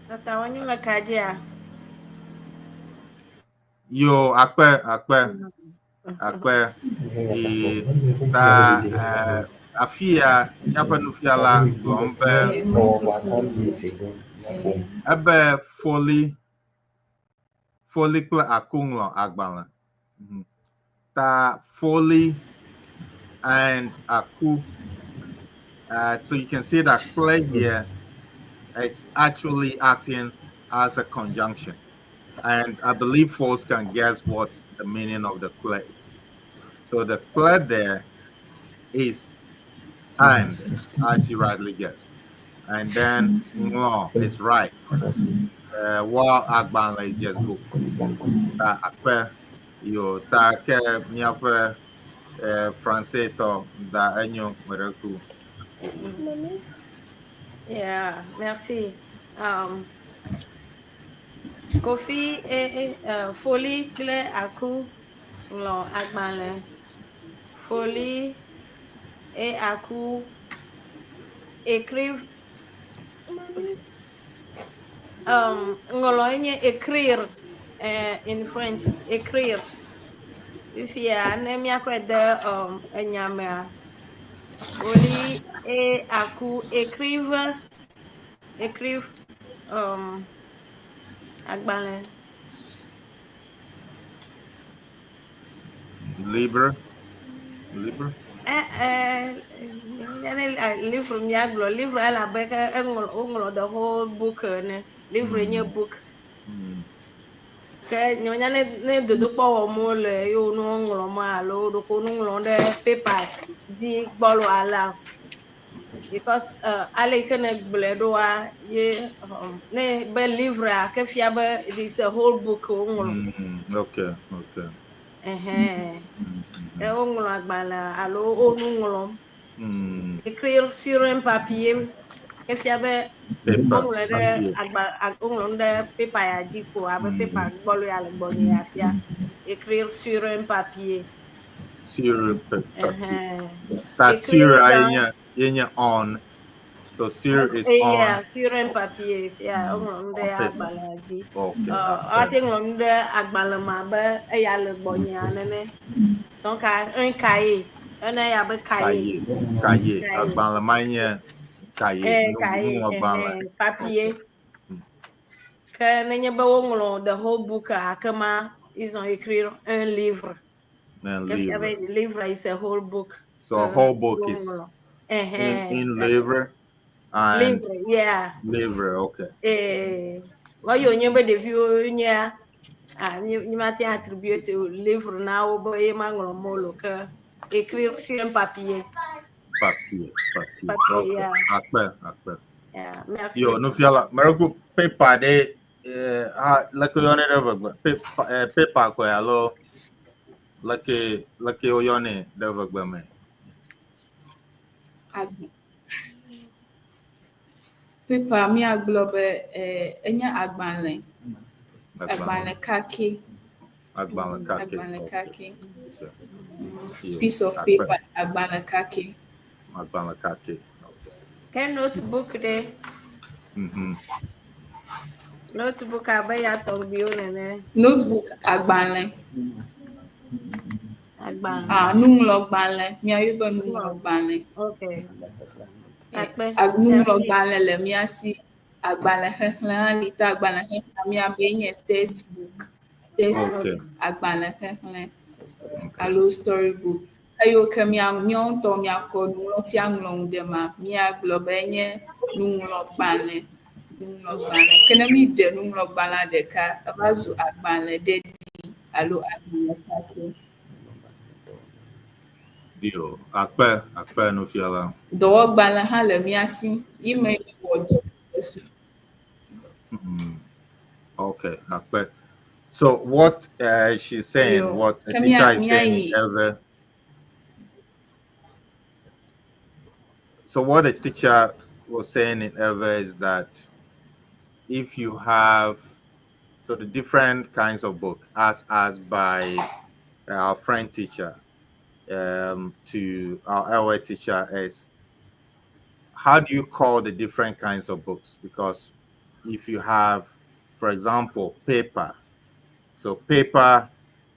Tata wanyu le kadzia. Yo akpe ta afi ya míaƒe nufiala gblɔm be ebe foli kple aku ŋlɔ agbalẽ ta foli and aku so you can see that play here is actually acting as a conjunction. And I believe folks can guess what the meaning of the play is. So the play there is and, as you rightly guess. And then nglo is right. While agbanle is just book. Ta akpe yo ta ke miape français to da enyo mereku. Yeah, merci. Kofi folie kple aku lo agbalẽ. Folie et aku écrire. Ngolo nye écrire in French. Écrire. Ici anem yakwede enyamea. Folie et aku écrive agbalẽ. Livre. Livre miaglo. Livre elle a bec onglo the whole book ne. Livre nye book. Ke nyonya ne dodo kpo mo le yo no nglo ma lo do ko no nglo de paper di gbolo ala. because ale kana bledoa ye ne be livre a ke fia be it is a whole book ongulo Okay, okay. ongulo agbala alo onungulo Mm. écrire sur un papier que fia be Paper, ongulo de papier. ongulo de paper ya diko abe paper gbolu ya le gbonu ya fia écrire sur un papier Sur papier. That's sur écrire dans yenya on. So sur is on yeah, sur un papier, yeah, on de on paper. agbalaji. Okay, I think on de agbalama be ya le gbonye anene. Donc un cahier, un ya be cahier. cahier, cahier. Cahier. Agbanlemanya cahier. Cahier, Agbanle. papier. Que nenye be wonglo the whole book akema ils ont écrit un livre. And Que livre. le livre is a whole book. So a whole book is wonglo. in livre and Livre, yeah. livre. Okay. Wa yo nye be devio nya ni mati attribute livre na wo bo e mangro molo ka écrire sur un papier. Papier. Papier, Okay. yeah. Akpe. Yeah, merci. Yo, no fiala. Marako paper de like yone de bagba. Paper ko ya lo like oyone de bagba me. Paper mi agblɔ be enye agbalẽ kake. Agbalẽ kake. Agbalẽ kake. Yo, Piece of akpe. paper, agbalẽ kake. Agbalẽ kake. Quel notebook de notebook abe ya togbio nene Notebook agbalẽ. agbalẽ. Nuŋlɔgbalẽ. Miayɔbe nuŋlɔgbalẽ. Okay. Akpe. Nuŋlɔgbalẽ le mia si. Agbalẽ xexlẽ hã li ta agbalẽ xexlẽ miabe nye textbook. Okay. Agbalẽ xexlẽ alo storybook. Eyo ke míawo ŋutɔ miakɔ nuŋlɔti aŋlɔ nu ɖe ma, míagblɔ be enye nuŋlɔgbalẽ. Ke ne mi ɖe nuŋlɔgbalẽ ɖeka, eva zu agbalẽ ɖeɖi alo agbalẽ kake. Dio, akpe no fiala. Dɔwɔgbalẽ hã le mia si, yi me mi wɔ dɔ esu. Okay, akpe. So what she's saying, Yo, what the come teacher here, is me saying ayi. ever. So what the teacher was saying in ever is that if you have so the different kinds of book as by our friend teacher to our teacher is how do you call the different kinds of books? Because if you have, for example, paper. So paper,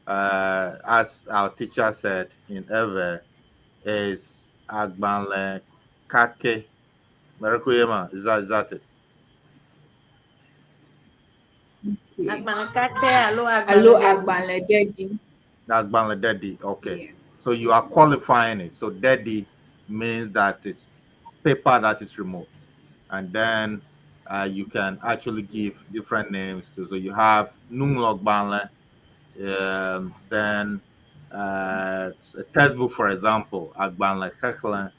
as our teacher said in ever, is agbanle kake. Merakuyema, is that it? Agbalẽ kake alo Alo agbalẽ agbalẽ ɖeɖi. Agbanle daddy. Okay. Yeah. So you are qualifying it. So daddy means that it's paper that is removed. And then you can actually give different names to. So you have Nunglog Banle, then a textbook, for example, Agbanle Kekle.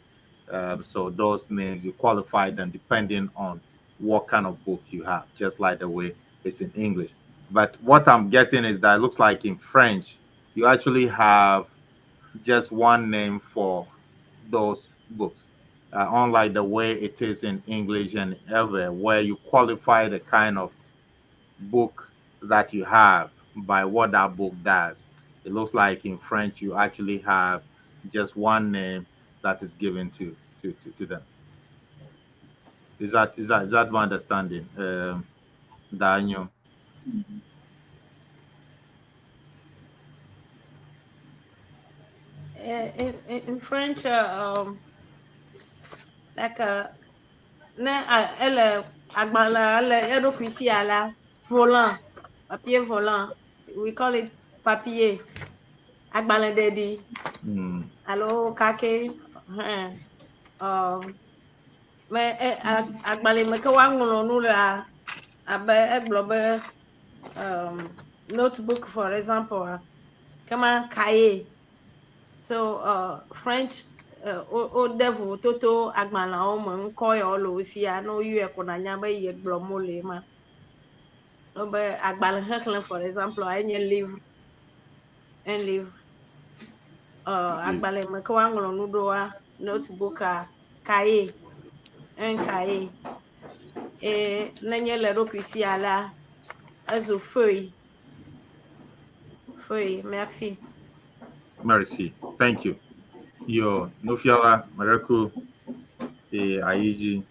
So those names, you qualify them depending on what kind of book you have, just like the way it's in English. But what I'm getting is that it looks like in French, you actually have just one name for those books. Unlike the way it is in English and everywhere, where you qualify the kind of book that you have by what that book does. It looks like in French you actually have just one name that is given to them. Is that my understanding, Daniel? in French like elle agbalẽ elle eɖokui si ala volant papier volant we call it papier agbalẽ ɖeɖi alo kake me agbalẽ me ke woaŋlɔ nu le abe egblɔ be notebook for example kema cahier. So French o devu toto agbala o mo nko yo lo si ya no yu e ko na nya ba ye gblomo le ma no be agbala heklen for example enye livre un livre agbala me ko anglo nu do wa notebook a cahier un cahier et nenye le do kwisi ala azo feuille merci. Merci. Thank you. Yo, Nufiala, Maraku, Aiji.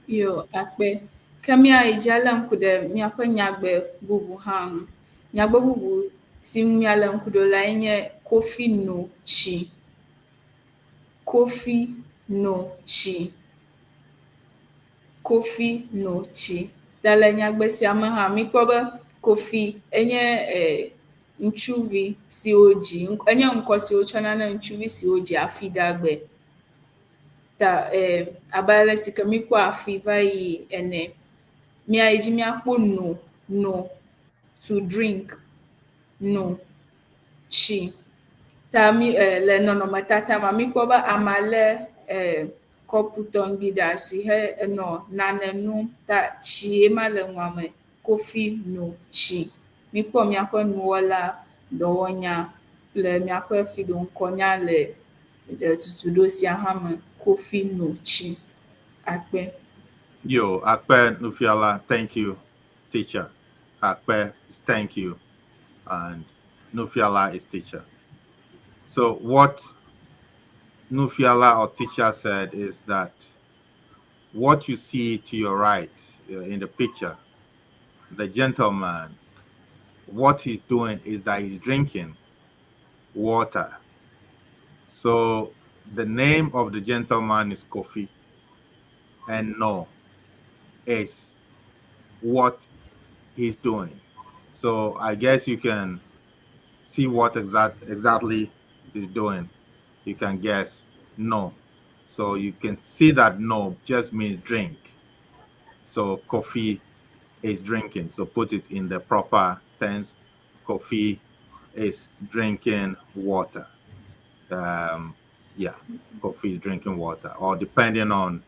Yo, akpe. Kemia ijala nkude miakwe nyagbe bubu hang. Nyagbe bubu si miala nkudo la enye kofi no chi. Kofi no chi. Kofi no chi. Dale nyagbe si amaha mikwobe kofi enye nchuvi si oji. Enye nkosi ochana na nchuvi si oji afidagbe. Ta abale sika mikwa afiva yi ene. Mia eji mi akpo no to drink no chi ta mi le nono matata ma mi ko ba amale kopu tongbida si he no nanenu ta chi ma le nwame kofi no chi mi po mi akpo nu wala dowonya le mi akpo fido nkonya le tutudo si ahama kofi no chi akpe. Yo, Akpe Nufiala, thank you, teacher. Akpe, thank you. And Nufiala is teacher. So what Nufiala or teacher said is that what you see to your right in the picture, the gentleman, what he's doing is that he's drinking water. So the name of the gentleman is Kofi, and no is what he's doing. So I guess you can see what exactly he's doing. You can guess no. So you can see that no just means drink. So Kofi is drinking. So put it in the proper tense. Kofi is drinking water. Yeah, Kofi is drinking water. Or depending on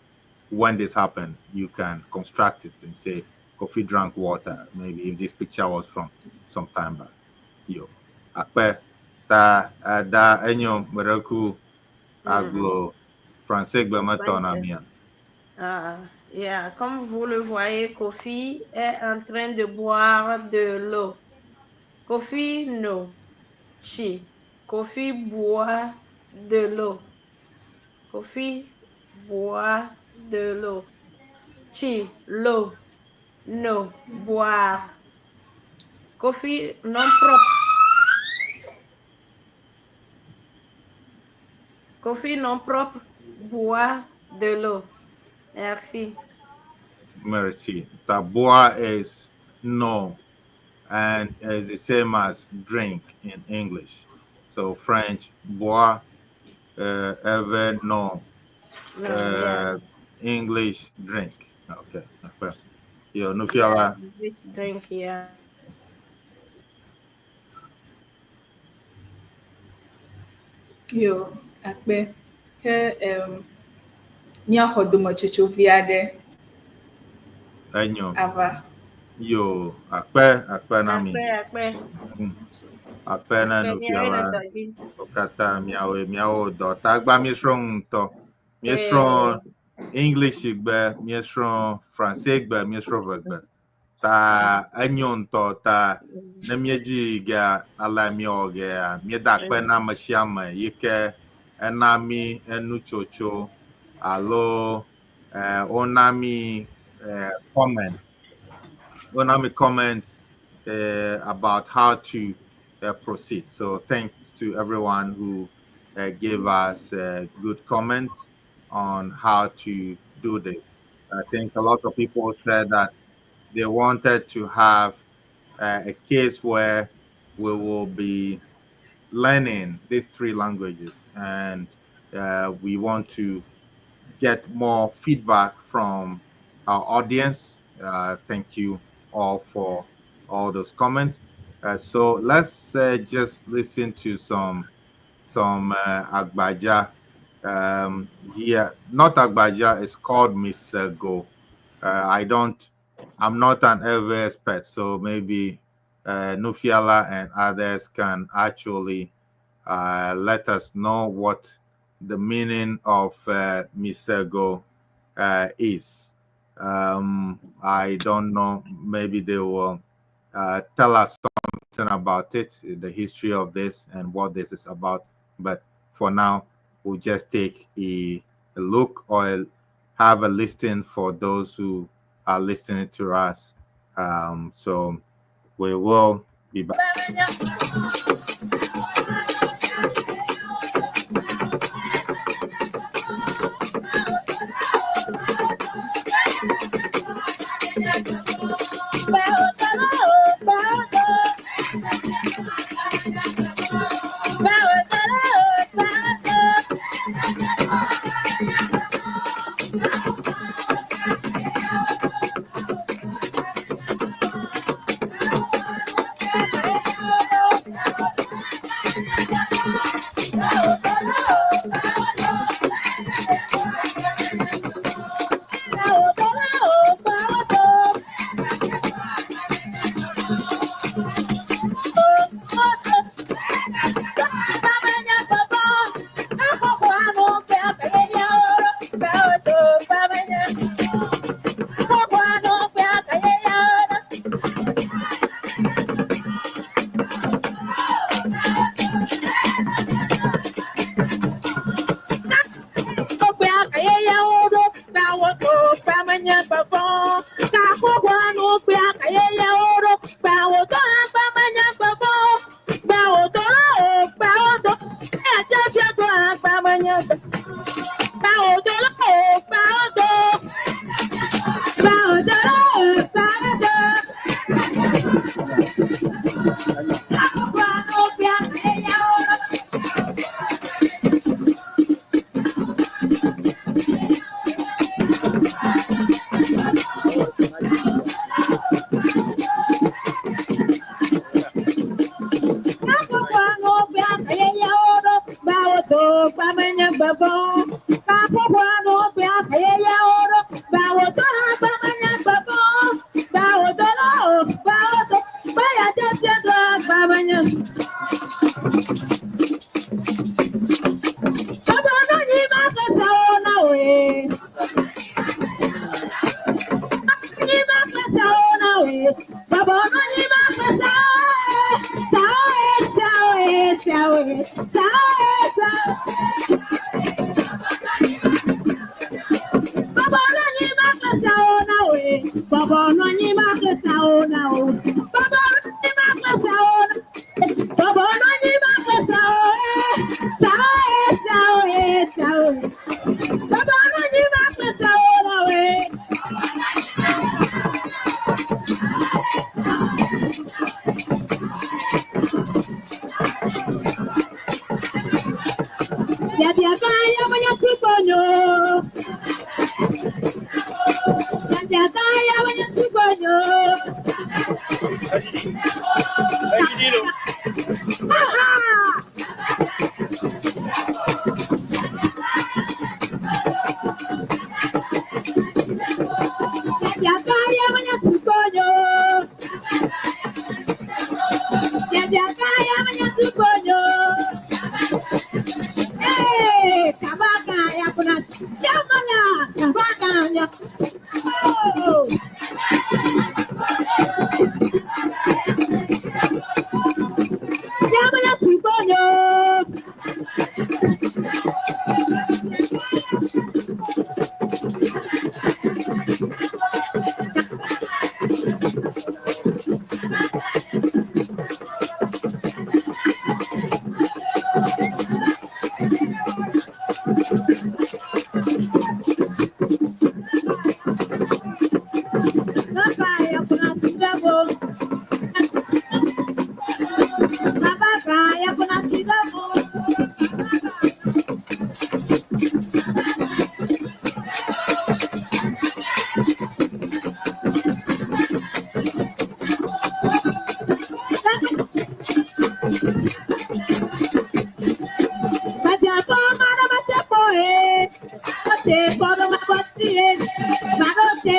when this happened, you can construct it and say Kofi drank water. Maybe if this picture was from some time back. Yo, akpe ta da enyo mereku aglo français gbemeto na mia. Yeah, comme vous le voyez, Kofi est en train de boire de l'eau. Kofi no chi. Kofi boit de l'eau. Kofi boit de l'eau. Chi, l'eau. No, boire. Kofi non propre. Kofi non propre boit de l'eau. Merci. Merci. Tabua is no, and is the same as drink in English. So French bois, even no, Yeah. English drink. Okay. Yo, no Yeah, fiala. which drink, yeah. Yo, akpe ke miaxɔ dometsotsovi aɖe Enyo. ava. Yo, akpe na mi. Akpe na no fiala. Okata miawo do. Tagba mi strong to. Mi strong English gbe, mi strong Francais gbe, mi strong gbe. Ta enyo ntɔ ta ne míedzi ga ala miɔge míeda na ame sia ame yi ke ena mi enutsotso alo wona mi comments about how to proceed. So thanks to everyone who gave us good comments on how to do this. I think a lot of people said that they wanted to have a case where we will be learning these three languages, and we want to get more feedback from our audience. Thank you all for all those comments. So let's just listen to some some Agbaja. Here, not Agbaja, it's called Misego. I'm not an Ewe expert, so maybe Nufiala and others can actually let us know what the meaning of Misego is. I don't know, maybe they will tell us something about it, the history of this and what this is about. But for now, we'll just take a look or have a listen for those who are listening to us. So we will be back.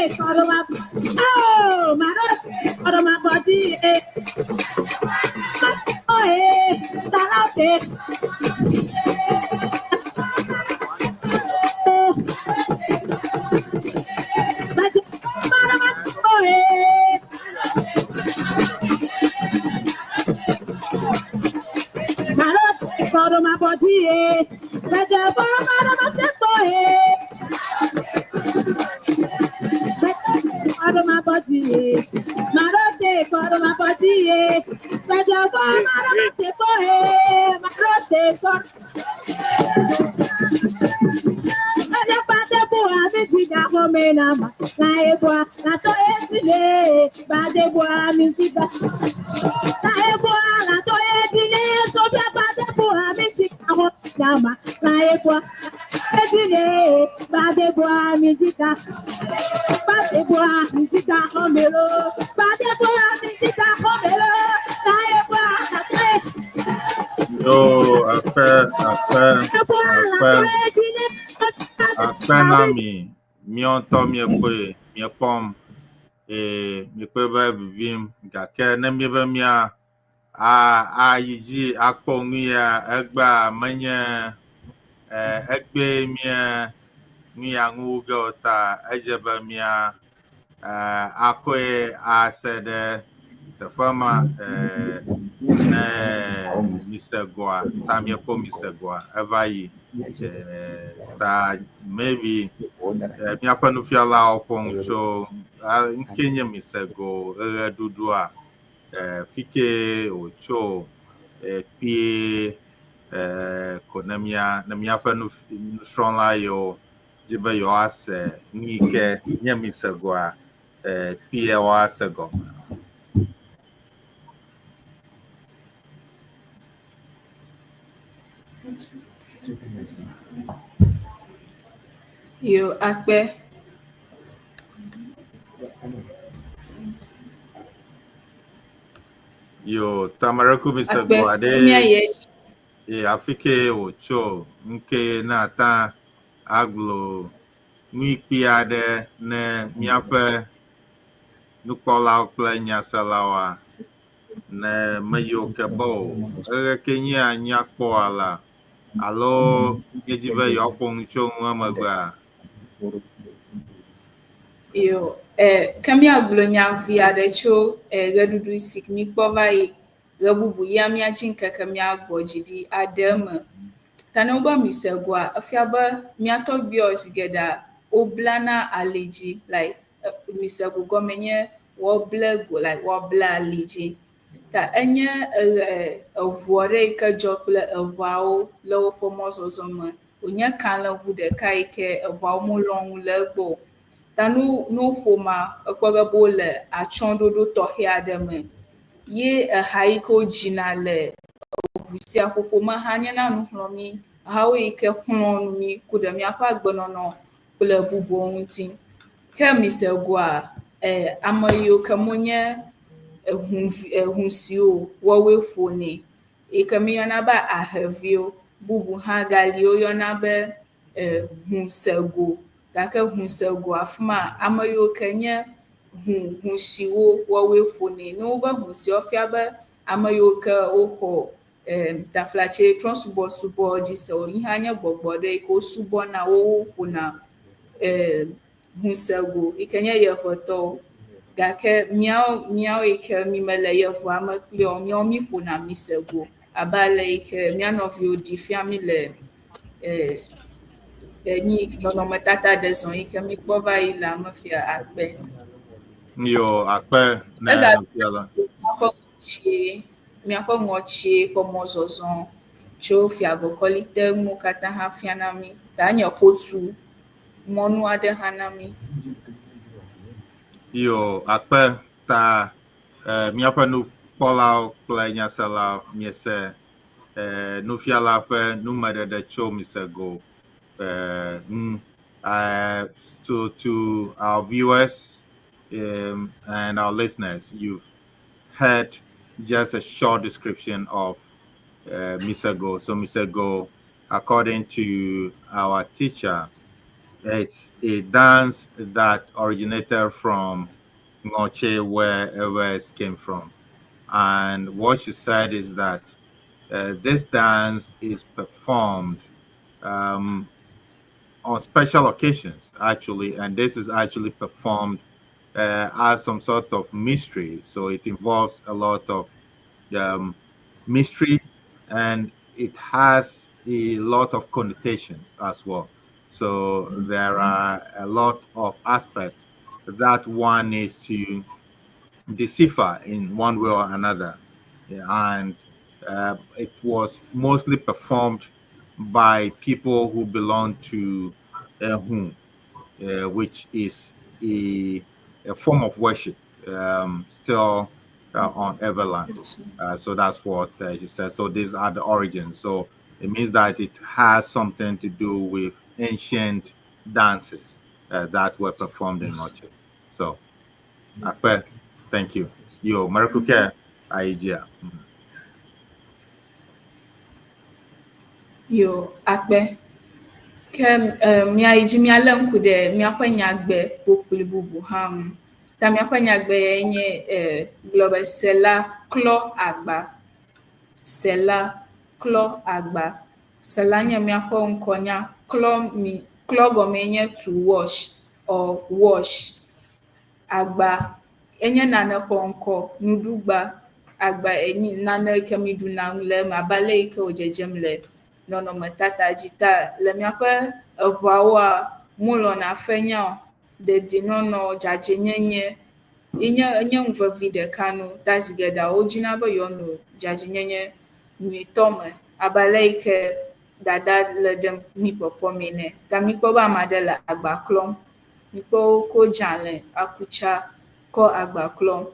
take all of my oh my all of my body. Oh hey, salate. Out of my body, let the bomb out of my boy, out of my body, Marote, out of my body, let the bomb out of my boy, Marote, Yo, Apenami, mionto miekwe, miepom, miekwe vivim, gake nemiebe mia, yiji akpongwia, egba, menye, egbe mia, mia nguge ota, ejebe mia, akwe asede, the former, ne misegwa, tamiepo misegwa, evayi. That maybe me upon the fiala upon show in Kenya misego dudua fike ocho pie konamia na mi upon strong layo jibe yo ase nike nyamisego pie wa sego. Yo, Akpe. Yo, Tamaraku misego ade. Afike ocho nke na-ata aglo nwipiade ne miape nukpola plenya salawa ne meyo kebo kenya anyakpo ala alo yejibe yopong chong amagba Yo, kami aglo nyavia de cho gadudu sik mi povai gabubu ya mi achinka kami agbo jidi adem tanoba misegwa afiaba mi atogbi osigeda oblana aleji like misego gomenye woblego like wobla aleji ta enye evuore ke jople evao le woƒe mɔzɔzɔ onye kan le ʋu ɖeka yi ke eʋuawo melɔ ŋu le egbɔ ta no ƒoma ekpɔge be wole atsyɔ̃ɖoɖo tɔxɛ aɖe me ye eha yi ke wodzina le ʋu sia ƒoƒo me hã nye na nuxlɔ̃mí hawo yi ke xlɔ̃ nu mí ku ɖe míaƒe agbenɔnɔ kple bubuwo ŋuti ke misegoa ame yiwo ke monye ʋu siwo woawoe ƒonɛ yi ke míyɔna be aheviwo bubu hã gali woyɔna be ʋu gake ʋu sego afi ma ame yiwo ke nye ʋu siwo woawoe ƒonɛ ne wobe ʋu siwo fia be ame yiwo ke woxɔ taflatse trɔ̃subɔsubɔ dzi se wonyi hã nye gbɔgbɔ ɖe yi ke wosubɔna wowo ƒona ʋu sego yi ke nye yeʋetɔwo gake míawo yi ke mi mele yeʋua me kpli o míawo mí ƒona misego abe ale yi ke mía nɔviwo ɖi fia mí le nyi nɔnɔmetata ɖe zɔ yi ke míkpɔ va yi le ame fia Akpe. Yo, Akpe ne fiala. Míaƒe ŋɔtsie ƒe mɔzɔzɔ tso fiagɔkɔlite ŋuwo katã hã fia na mí ta nye xotu mɔnu aɖe hã na mí. Yo, Akpe ta míaƒe nukpɔlawo kple nyaselawo miese nufiala ƒe numeɖeɖe tso misego to our viewers and our listeners. You've heard just a short description of misego. So misego, according to our teacher, It's a dance that originated from Ngoche, wherever it came from. And what she said is that this dance is performed um, on special occasions, actually, and this is actually performed as some sort of mystery. So it involves a lot of um, mystery, and it has a lot of connotations as well. So there are a lot of aspects that one needs to decipher in one way or another. Yeah, and it was mostly performed by people who belong to Ehun, which is a form of worship still on Everland. So that's what she said. So these are the origins. So it means that it has something to do with ancient dances that were performed in Noche. So, Akpe, thank you. Yo, Marikuke, Aijia. Yo, akpe. Ke mia yi dzi míalé ŋku ɖe míaƒe nyagbe kpokpli bubu hã ŋu. Ta míaƒe nyagbe ye nye gblɔ be sela klɔ agba. Sela klɔ agba. Sela nye míaƒe ŋkɔnya. Klɔ gɔmee nye to wash or wash. Agba enye nane ƒe ŋkɔ. Nuɖugba. Agba enye nane yi ke mi ɖuna nu le eme abe ale yi ke wo dzedzem le nɔnɔmetata dzi. Ta le míaƒe eʋuawoa, molɔ̃na fenya o. Dedienɔnɔ, dzadzɛnyenye, enye nu vevi ɖeka nu. Ta zi geɖea wodzina be yewoanɔ dzadzɛnyenye nyuitɔ me abe ale yi ke dada le ɖem mí kpɔkpɔmee nɛ. Ta míkpɔ be ame aɖe le agba klɔm. Míkpɔ woko dzalẽ akutsa kɔ agba klɔm.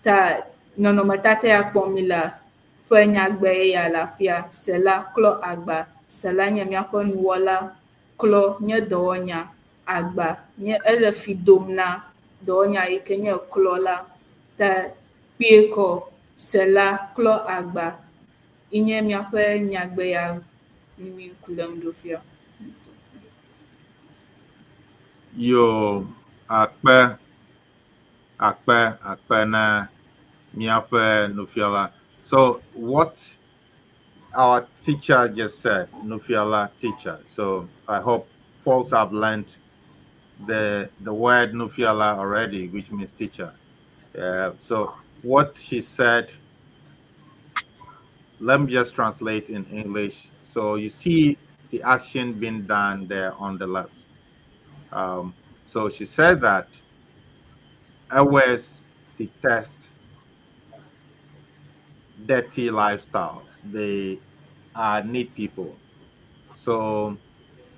Ta nɔnɔmetata ya kpɔm mí lea ƒe nyagbe ya le afia. Sela klɔ agba. Sela nye míaƒe nuwɔla. Klɔ nye dɔwɔnya. Agba nye ele fi dom na dɔwɔnya yi ke nye klɔ la. Ta kpuie kɔ sela klɔ agba. Yi nye míaƒe nyagbe ya mi ŋku lém ɖo fia. Yo, Akpe na míaƒe nufiala. So what our teacher just said, nufiala teacher. So I hope folks have learned the word nufiala already, which means teacher. So what she said, let me just translate in English. So you see the action being done there on the left. So she said that always detest dirty lifestyles. They are neat people. So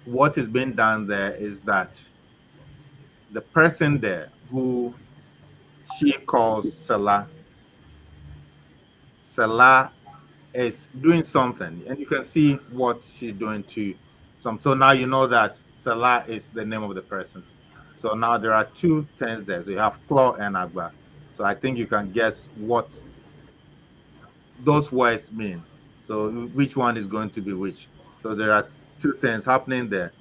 what is being done there is that the person there who she calls Salah is doing something, and you can see what she's doing to some. So now you know that Salah is the name of the person. So now there are two things there. So you have Claw and Agba. So I think you can guess what those words mean. So which one is going to be which? So there are two things happening there,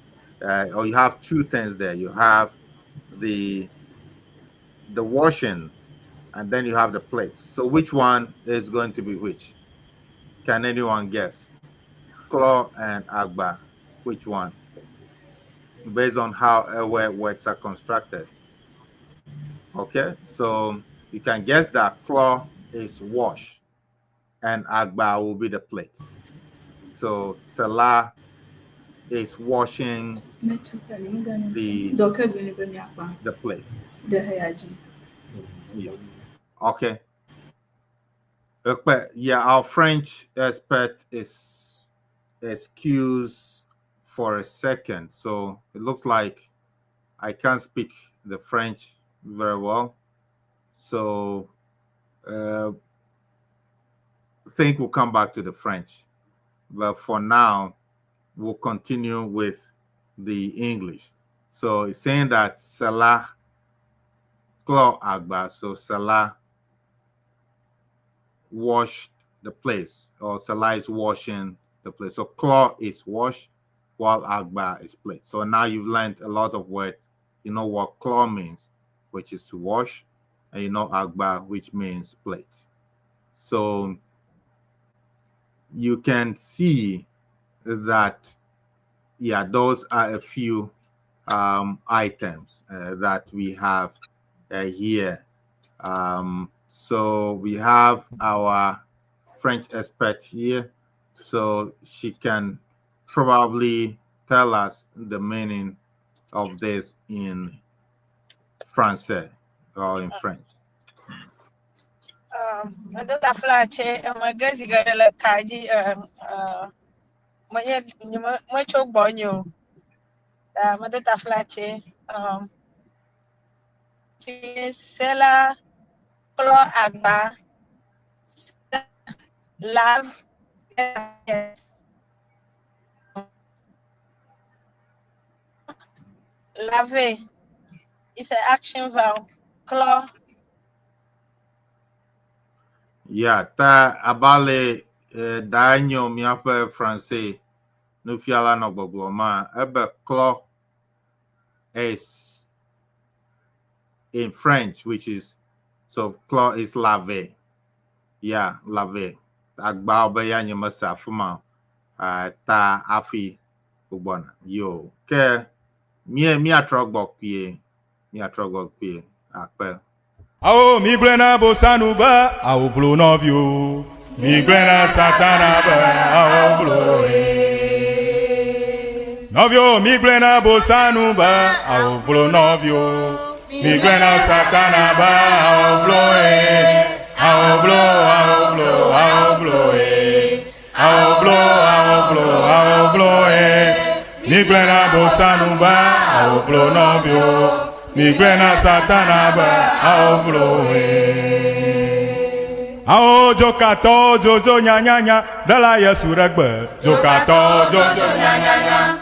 or you have two things there. You have the washing, and then you have the plates. So which one is going to be which? Can anyone guess? Claw and Agba, which one? Based on how where words are constructed. Okay, so you can guess that Claw is wash and Agba will be the plates. So Salah is washing the plates. Yeah. Okay. Yeah, our French expert is excused for a second. So it looks like I can't speak the French very well. So I think we'll come back to the French. But for now, we'll continue with the English. So it's saying that Salah Claw Agba, so Salah washed the place, or Salah is washing the place. So Claw is wash, while agba is plate. So now you've learned a lot of words. You know what claw means, which is to wash, and you know agba, which means plate. So you can see that, yeah, those are a few items that we have here. So we have our French expert here, so she can probably tell us the meaning of this in Francais or in French. Madota flache magazi gadala kaji mwenye bonyo madota flache sela klo agba lave laver is an action verb. Claw. Yeah, ta abale daño miape francais no fiala no bobloma ebe claw is in French, which is, so claw is laver. Yeah, laver. Agba obeya nyema safuma ta afi ubona. Yo, ke mi atrogbo pie akpe. Ao migrena bosanu ba ao vlo novio. Migrena satana ba ao vlo. Novio migrena bosanu ba ao vlo novio. Migrena satana ba ao vlo ao vlo ao vlo ao vlo ao vlo ao vlo ao vlo Migrena bosanu ba ao vlo novio. Migrena satana ba ao vloe. Ao jokato jojo nya nya nya dala yesuragbe. Jokato jojo nya nya nya.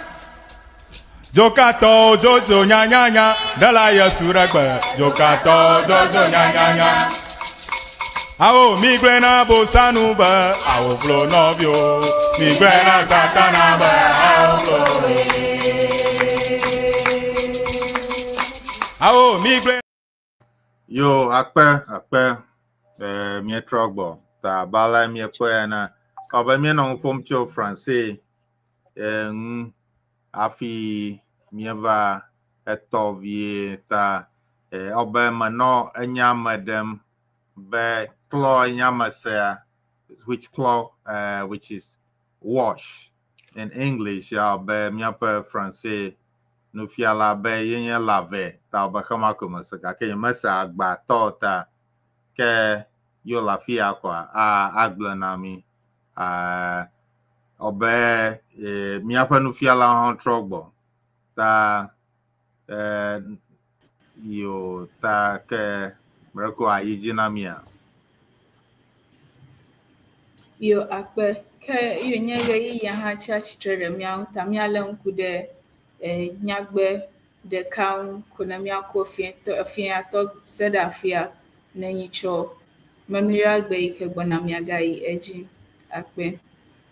Jokato jojo nya nya nya dala yesuragbe. Jokato jojo nya nya nya. Ao migrena bosanu ba ao vlo novio. Migrena satana ba ao vloe. Yo, akpe, mi trogbo, ta bala mi na, oba mi non pomcho français, afi mi va etovie ta, oba mano enyama dem, be claw enyama sea, which claw, which is wash in English, ya be mi français. No fiala be yenye lave ta ba kama kuma saka ke masa agba tota ke yo la fia kwa agla na mi obe mi apa no fiala hon trogbo ta yo ta ke mreko ayiji na mi a yo akpe ke yo nyege yi ya ha cha chitre mi an ta mi ale nkude nyagbe de kan kuna mi akọ fie ato seda fia na nyicho mamira gbe ike gbona mi agai eji akpe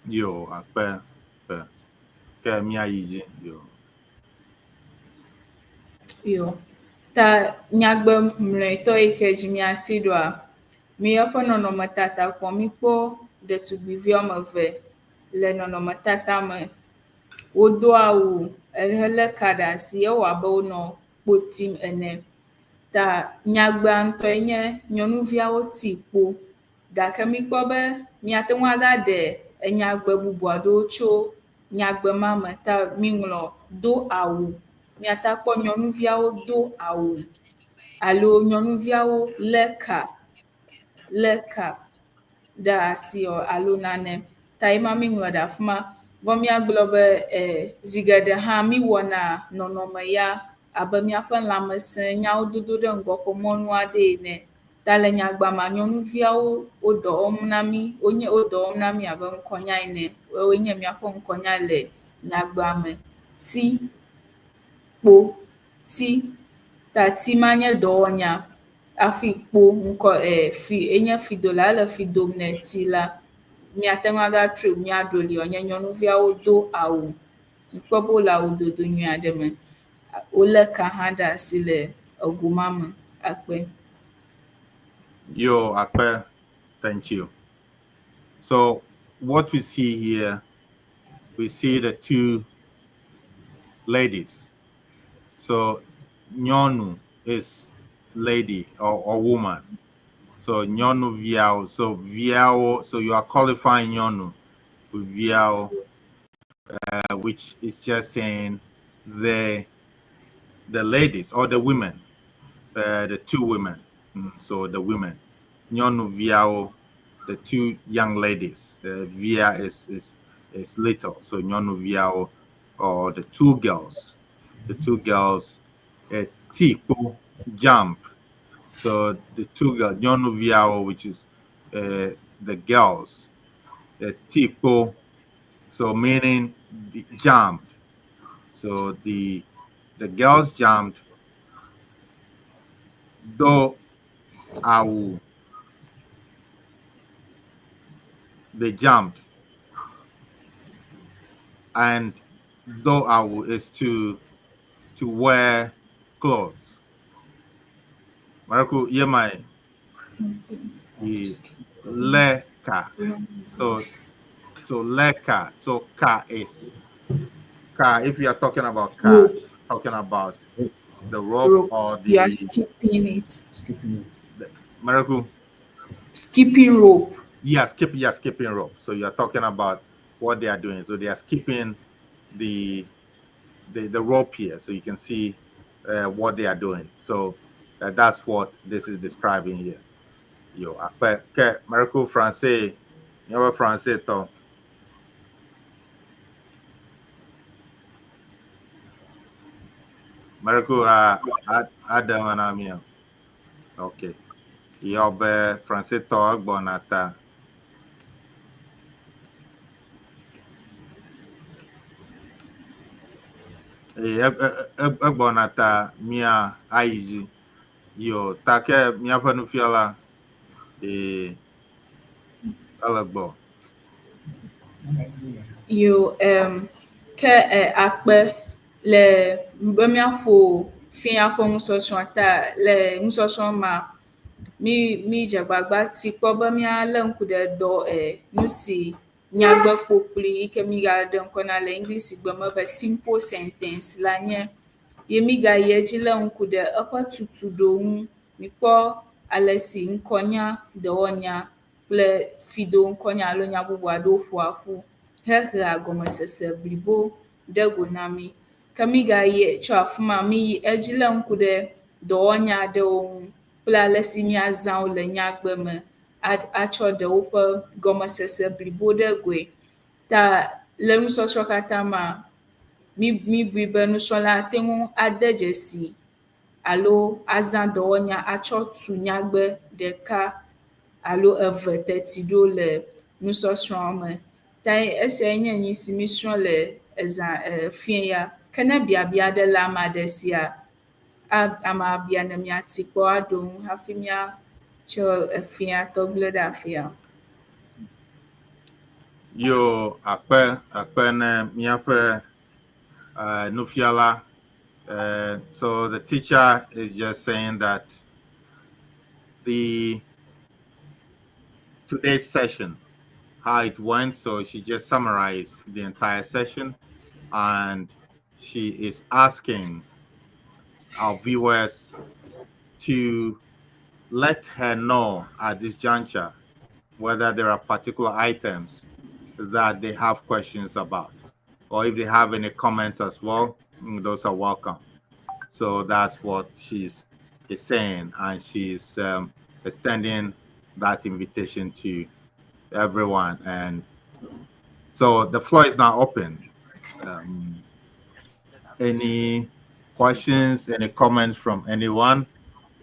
yo akpe ke mi ayiji yo ta nyagbe mle to ike ji mi asido a mi yopo no matata kwa mi po de tugbivi omove le no matata me wodo awu ele kada si ewa be wono kpotim ene ta nyagba nto enye nyonuviawo ti po da ke mi kpo be mi atenwa ga de enyagbe bubu ado cho nyagbe mama ta mi nglo do awu mi atakpo nyonuviawo do awu alo nyonuviawo leka da si o alo nane ta ima mi nglo da fuma vo mi aglobe zigade ha mi wona nonome ya abe mi apen lamese nyawo dodo de ngoko monu ade ne tale nyagba ma nyonuviawo odo omnami onye odo omnami abe nkonya ne onye mi apo nkonya le nyagba me ti ta ti manye do onya afi po nko fi enye fidola le fidomne ti la mi atenwa ga tru mi adoli onye nyonuviawo do awu mkpɔbe le awudodo nyui aɖe me. Wolé ka hã ɖe asi le ego ma me. Akpe. Yo, Akpe, thank you. So what we see here, we see the two ladies. So Nyonu is lady or woman. So Nyonu Viao. So Viao, so you are qualifying Nyonu with Viao, which is just saying the ladies or the women, the two women. So the women. Nyonu Viao, the two young ladies. Via is little. So Nyonu Viao, or the two girls. The two girls, Tiku jump. So the two girls, Nyonu Viao, which is the girls, Tiku, so meaning the jumped. So the girls jumped. Do Awu, they jumped, and Do Awu is to wear clothes. Marco, yeah, my leka. So leka. So ka is ka. If you are talking about ka, Rope. talking about the rope or You are the skipping it. Marco. Skipping rope. Yeah, skipping rope. So you are talking about what they are doing. So they are skipping the rope here. So you can see what they are doing. So that's what this is describing here. Yo, but Marco Francais, you know Francais to. Marco Adam and Amia. Okay. You be Francais to Bonata. Bonata mia aiji. Yo, take mia panufiala. Alagbo. Yo, ke akpe le be miaƒo fia ƒe nusɔsrɔ̃ ta le nusɔsrɔ̃ ma mi dze agbagba ti kpɔ be mialé ŋku ɖe dɔ nu si nyagbe kpokpli yi ke mi gaɖe ŋkɔ na le English gbe me be simple sentence la nye ye mi gayi edzi lé ŋku ɖe eƒe tutuɖo ŋu. Mikpɔ ale si ŋkɔnya, dɔwɔnya kple fidoŋkɔnya alo nya bubu aɖewo ƒoa ƒu hehea gɔmesese blibo ɖe go na mi. Ke mi gayi tso afi ma mi yi edzi lé ŋku ɖe dɔwɔnya aɖewo ŋu kple ale si miazã wo le nyagbe me atsɔ ɖe woƒe gɔmesese blibo ɖe goe. Ta le nusɔsrɔ̃ katã ma, mi bui be nusrɔ̃la ate ŋu ade dzesi alo azã dɔwɔnya atsɔ tu nyagbe ɖeka alo eve teti ɖo le nusɔsrɔ̃ me. Ta esiae nye nu si mi srɔ̃ le fia ya. Ke ne biabia aɖe le ame aɖe sia, ama bia ne miati kpɔ aɖo ŋu hafi miatsɔ fia tɔgblẽ ɖe afia. Yo, akpe ne miaƒe nufiala. So the teacher is just saying that today's session, how it went. So she just summarized the entire session, and she is asking our viewers to let her know at this juncture whether there are particular items that they have questions about, or if they have any comments as well, those are welcome. So that's what she's saying, and she's extending that invitation to everyone. And so the floor is now open. Any questions, any comments from anyone?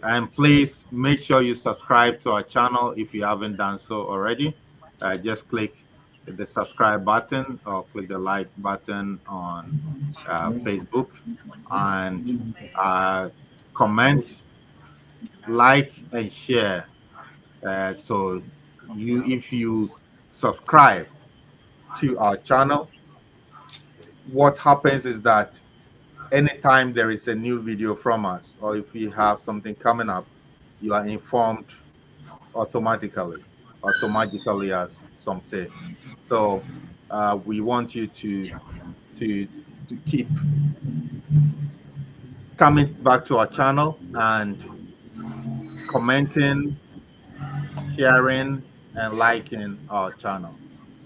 And please make sure you subscribe to our channel if you haven't done so already. Just click the subscribe button or click the like button on Facebook, and comment, like, and share. So if you subscribe to our channel, what happens is that anytime there is a new video from us, or if we have something coming up, you are informed automatically, as some say. So we want you to keep coming back to our channel and commenting, sharing, and liking our channel.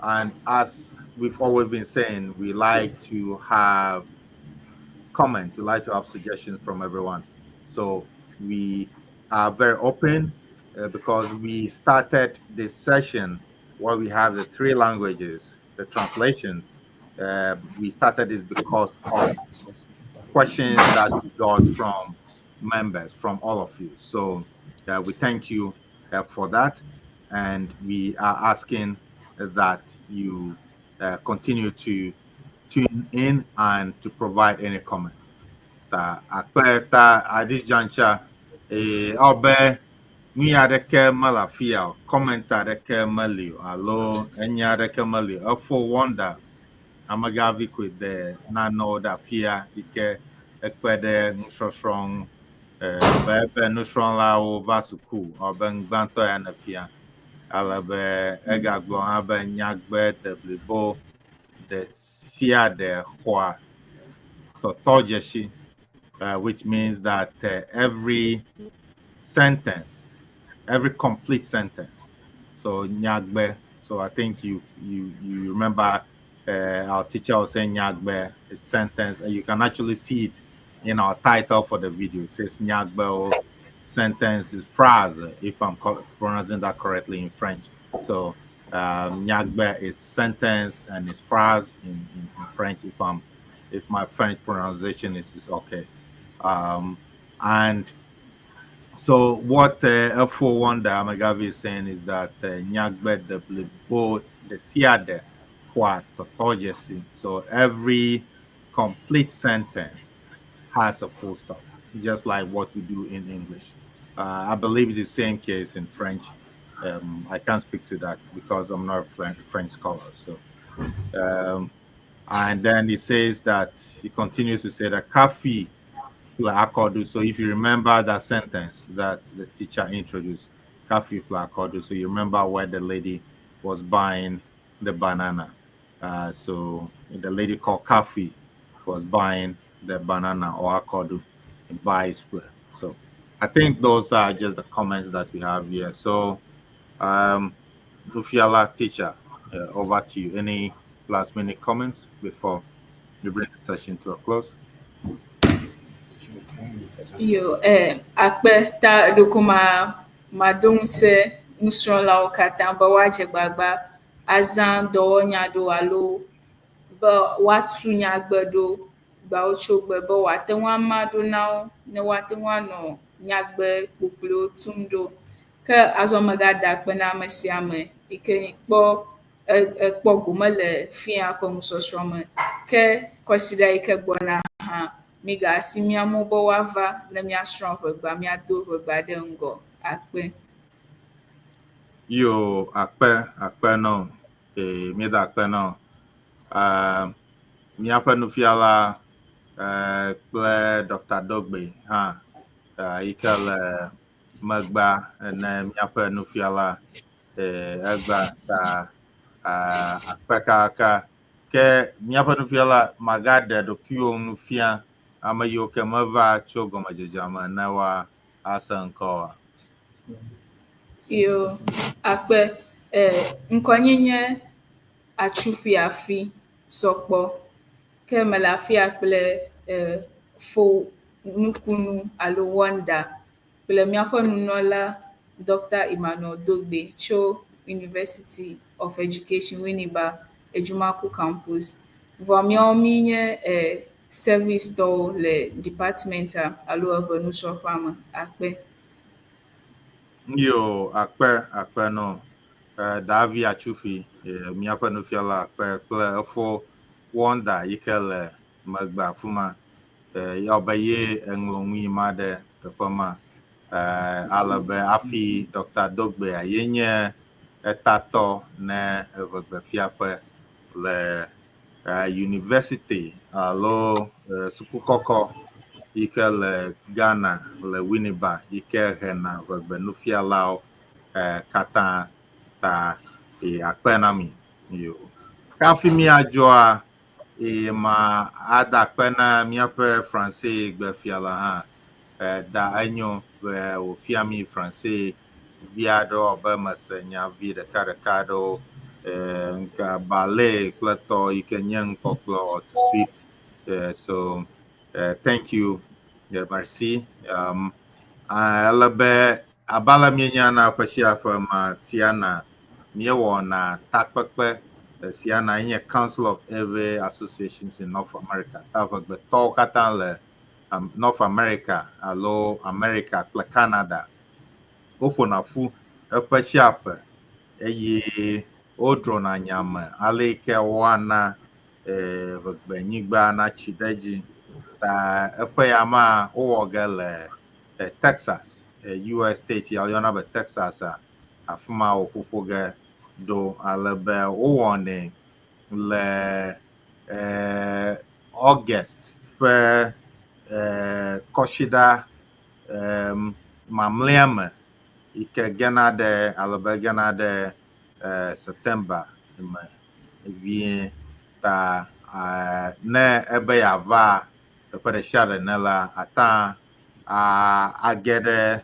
And as we've always been saying, we like to have comments, we like to have suggestions from everyone. So we are very open because we started this session where we have the 3 languages, the translations. We started this because of questions that we got from members, from all of you. So we thank you for that. And we are asking that you continue to tune in and to provide any comments. At this juncture, Obe, we are the Malafia, commenta the Malio, alo, enya the Malio, for wonder. Amagavi with the nano da fear, ike, equede, strong, bebe, nusron lao, vasuku, or ben banto and a fear. Alabe, egaglo, habe, nyagbe, the blibo, the sia de hua, totojeshi, which means that every sentence, every complete sentence. So nyagbe. So I think you remember our teacher was saying nyagbe is sentence, and you can actually see it in our title for the video. It says nyagbe, or sentence is phrase, if I'm pronouncing that correctly in French. So nyagbe is sentence and is phrase in French, if my French pronunciation is okay. And so what F4 Wonder Amagavi is saying is that Nyagbe the Blibo the Siade Kwa Totojesi. So every complete sentence has a full stop, just like what we do in English. I believe it's the same case in French. I can't speak to that because I'm not a French scholar. So and then he says that he continues to say that Kafi Akodu. So if you remember that sentence that the teacher introduced, Kafi Akodu. So you remember where the lady was buying the banana. So the lady called Kafi was buying the banana, or Akodu, buys. So I think those are just the comments that we have here. So Lufiala, teacher, over to you. Any last minute comments before we bring the session to a close? Yo, akpe ta dokuma madung se nusron la okata ba waje gbagba azan do nyado alo ba watu nyagbedo ba ochogbe ba wate wa mado na ne wate wa no nyagbe kpukplo tumdo ke azomaga da kpe na mesiame ike kpo ekpo gome le fia ko nusosrome ke kosida ike gbona ha mi ga si mia mo bo wava na mia strong gba mia do gba de ngo akpe Yo akpe no mi da akpe no mi apa no fiala ple Dr. Dogbe ha ikele magba na mi apa no fiala agba ta akpe ka ke mi apa no fiala magade do kio no fia ama yo ke mava chogo majama na wa asanko. yo akpe nkonyenye achufi afi sokpo ke malafi akple fo nukunu alo wonder ple miapo nunola Dr. Emmanuel Dogbe cho University of Education Winneba Ejumaku campus vamio minye service to le department alo evenu sofama akpe Yo akpe no Davi achufi mi apa no fiala akpe for wonder ikele magba fuma ya baye englonwi made pama alabe afi Dr. Dogbe ayenye etato ne evegbe fiape le university alo sukukoko ike le Ghana le Winneba ike hena vegbe nufialao kata ta akpenami yo kafi mi ajoa ma ada akpena miape français gbefiala ha da anyo o fiami français biado ba masenya vida karakado nka ballet plato ikenyen koklo to speak so thank you merci alabe abala mienya na pashia ma siana miewo na takpekpe siana in Council of Every Associations in North America tavagbe to katale North America alo America plus Canada opona fu pashia eye odro na nyama aleke wana vagbe nyigba na chideji ta epayama owogele Texas US state yaliona be Texas afuma okufoge do alebe owone le August fe koshida mamleme ike genade alebe genade September vien ta ne ebe yava te pere share nela ata agede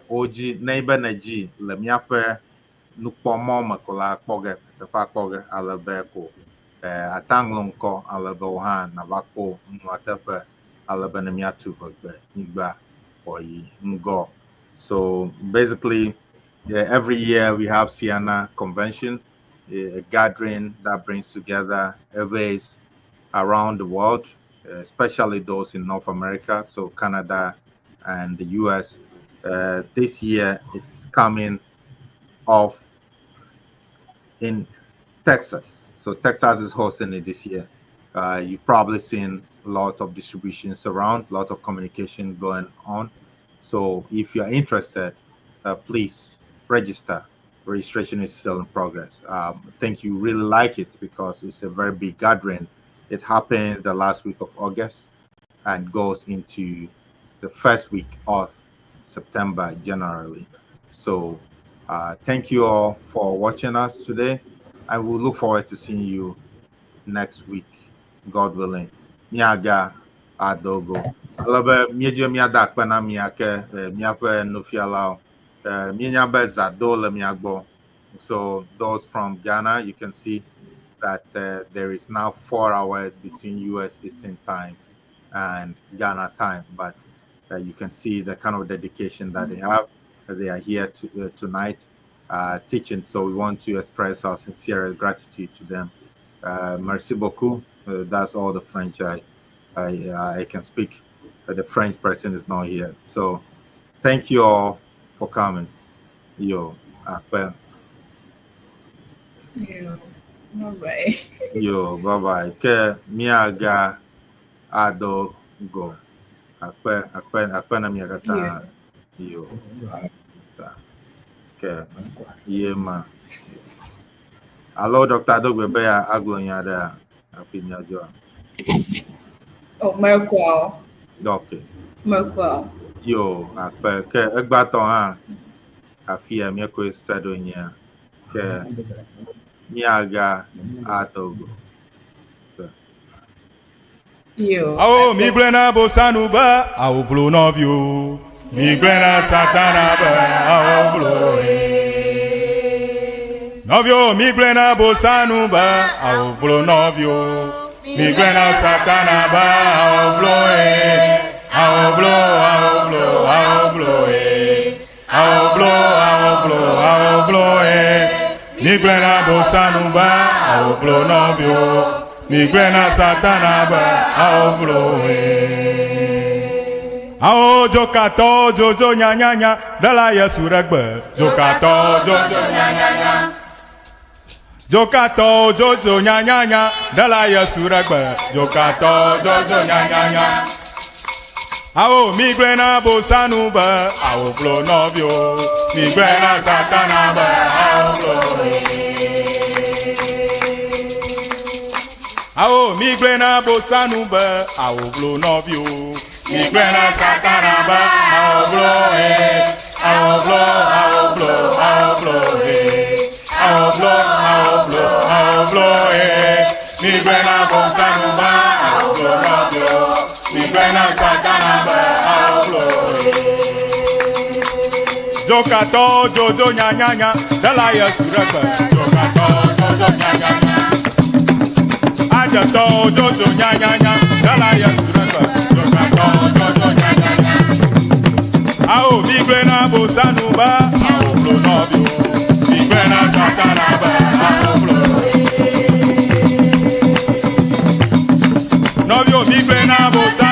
oji neighbor neji le miape nukpomo makola kpoge te pa kpoge alebe ko atanglonko alebe oha na bako nwatepe alebe ne miatu begbe nigba oyi ngo. So basically every year we have Siana Convention, a gathering that brings together everys around the world, especially those in North America, so Canada and the US. This year it's coming off in Texas. So Texas is hosting it this year. You've probably seen a lot of distributions around, a lot of communication going on. So if you're interested, please register. Registration is still in progress. I think you really like it because it's a very big gathering. It happens the last week of August and goes into the first week of September generally. So thank you all for watching us today. I will look forward to seeing you next week, God willing. Miaga adogo. Alabe mieje miada kpena miake miape nufialao. Mienyabe zadole miagbo. So those from Ghana, you can see that there is now 4 hours between US Eastern Time and Ghana time, but you can see the kind of dedication that they have. They are here tonight teaching, so we want to express our sincere gratitude to them. Merci beaucoup. That's all the French I can speak. The French person is not here, so thank you all for coming. Yo, well. Yeah. All right. Yo, bye bye. Ke miaga ado go. Akpe na miaga ta. Yo. Ta. Ke yema. Hello, Dr. Adogbe Beya Aglonya there. Happy New Year. Oh, Merkwal. Okay. Merkwal. Yo, akpe ke egbaton ha. Afia mi ko sadonya. Ke miaga atogo. Yo. Oh, mi glena bosanu ba, au vlo novio. Mi glena satana ba, au vlo novio. Mi glena bosanu ba, au vlo novio. Mi glena satana ba, au vlo au vlo, au vlo, au vlo au vlo, au vlo, au vlo Mi glena bosanu ba, au vlo novio. Mi glena satana ba, au vlo Ao jokato jojo nya nya nya dala Yesu regbe. Jokato jojo nya nya nya. Jokato jojo nya nya nya dala Yesu regbe. Jokato jojo nya nya nya. Ao mi glena bosanu ba, au vlo novio. Mi glena satana ba, au vlo Ao migre na bosanu be ao blo novio. Migre na satana be ao blo ao blo ao blo ao blo ao blo ao blo ao blo migre na bosanu be ao blo novio. Migre na satana be ao blo Jokato jojo nya nya nya dala ya surebe. Jokato jojo nya nya nya. Ajato jojo nya nya nya dala ya surebe. Jokato jojo nya nya nya. Ao migre na bosanu ba ao blo novio. Migre na satana ba ao blo. Novio migre na bosanu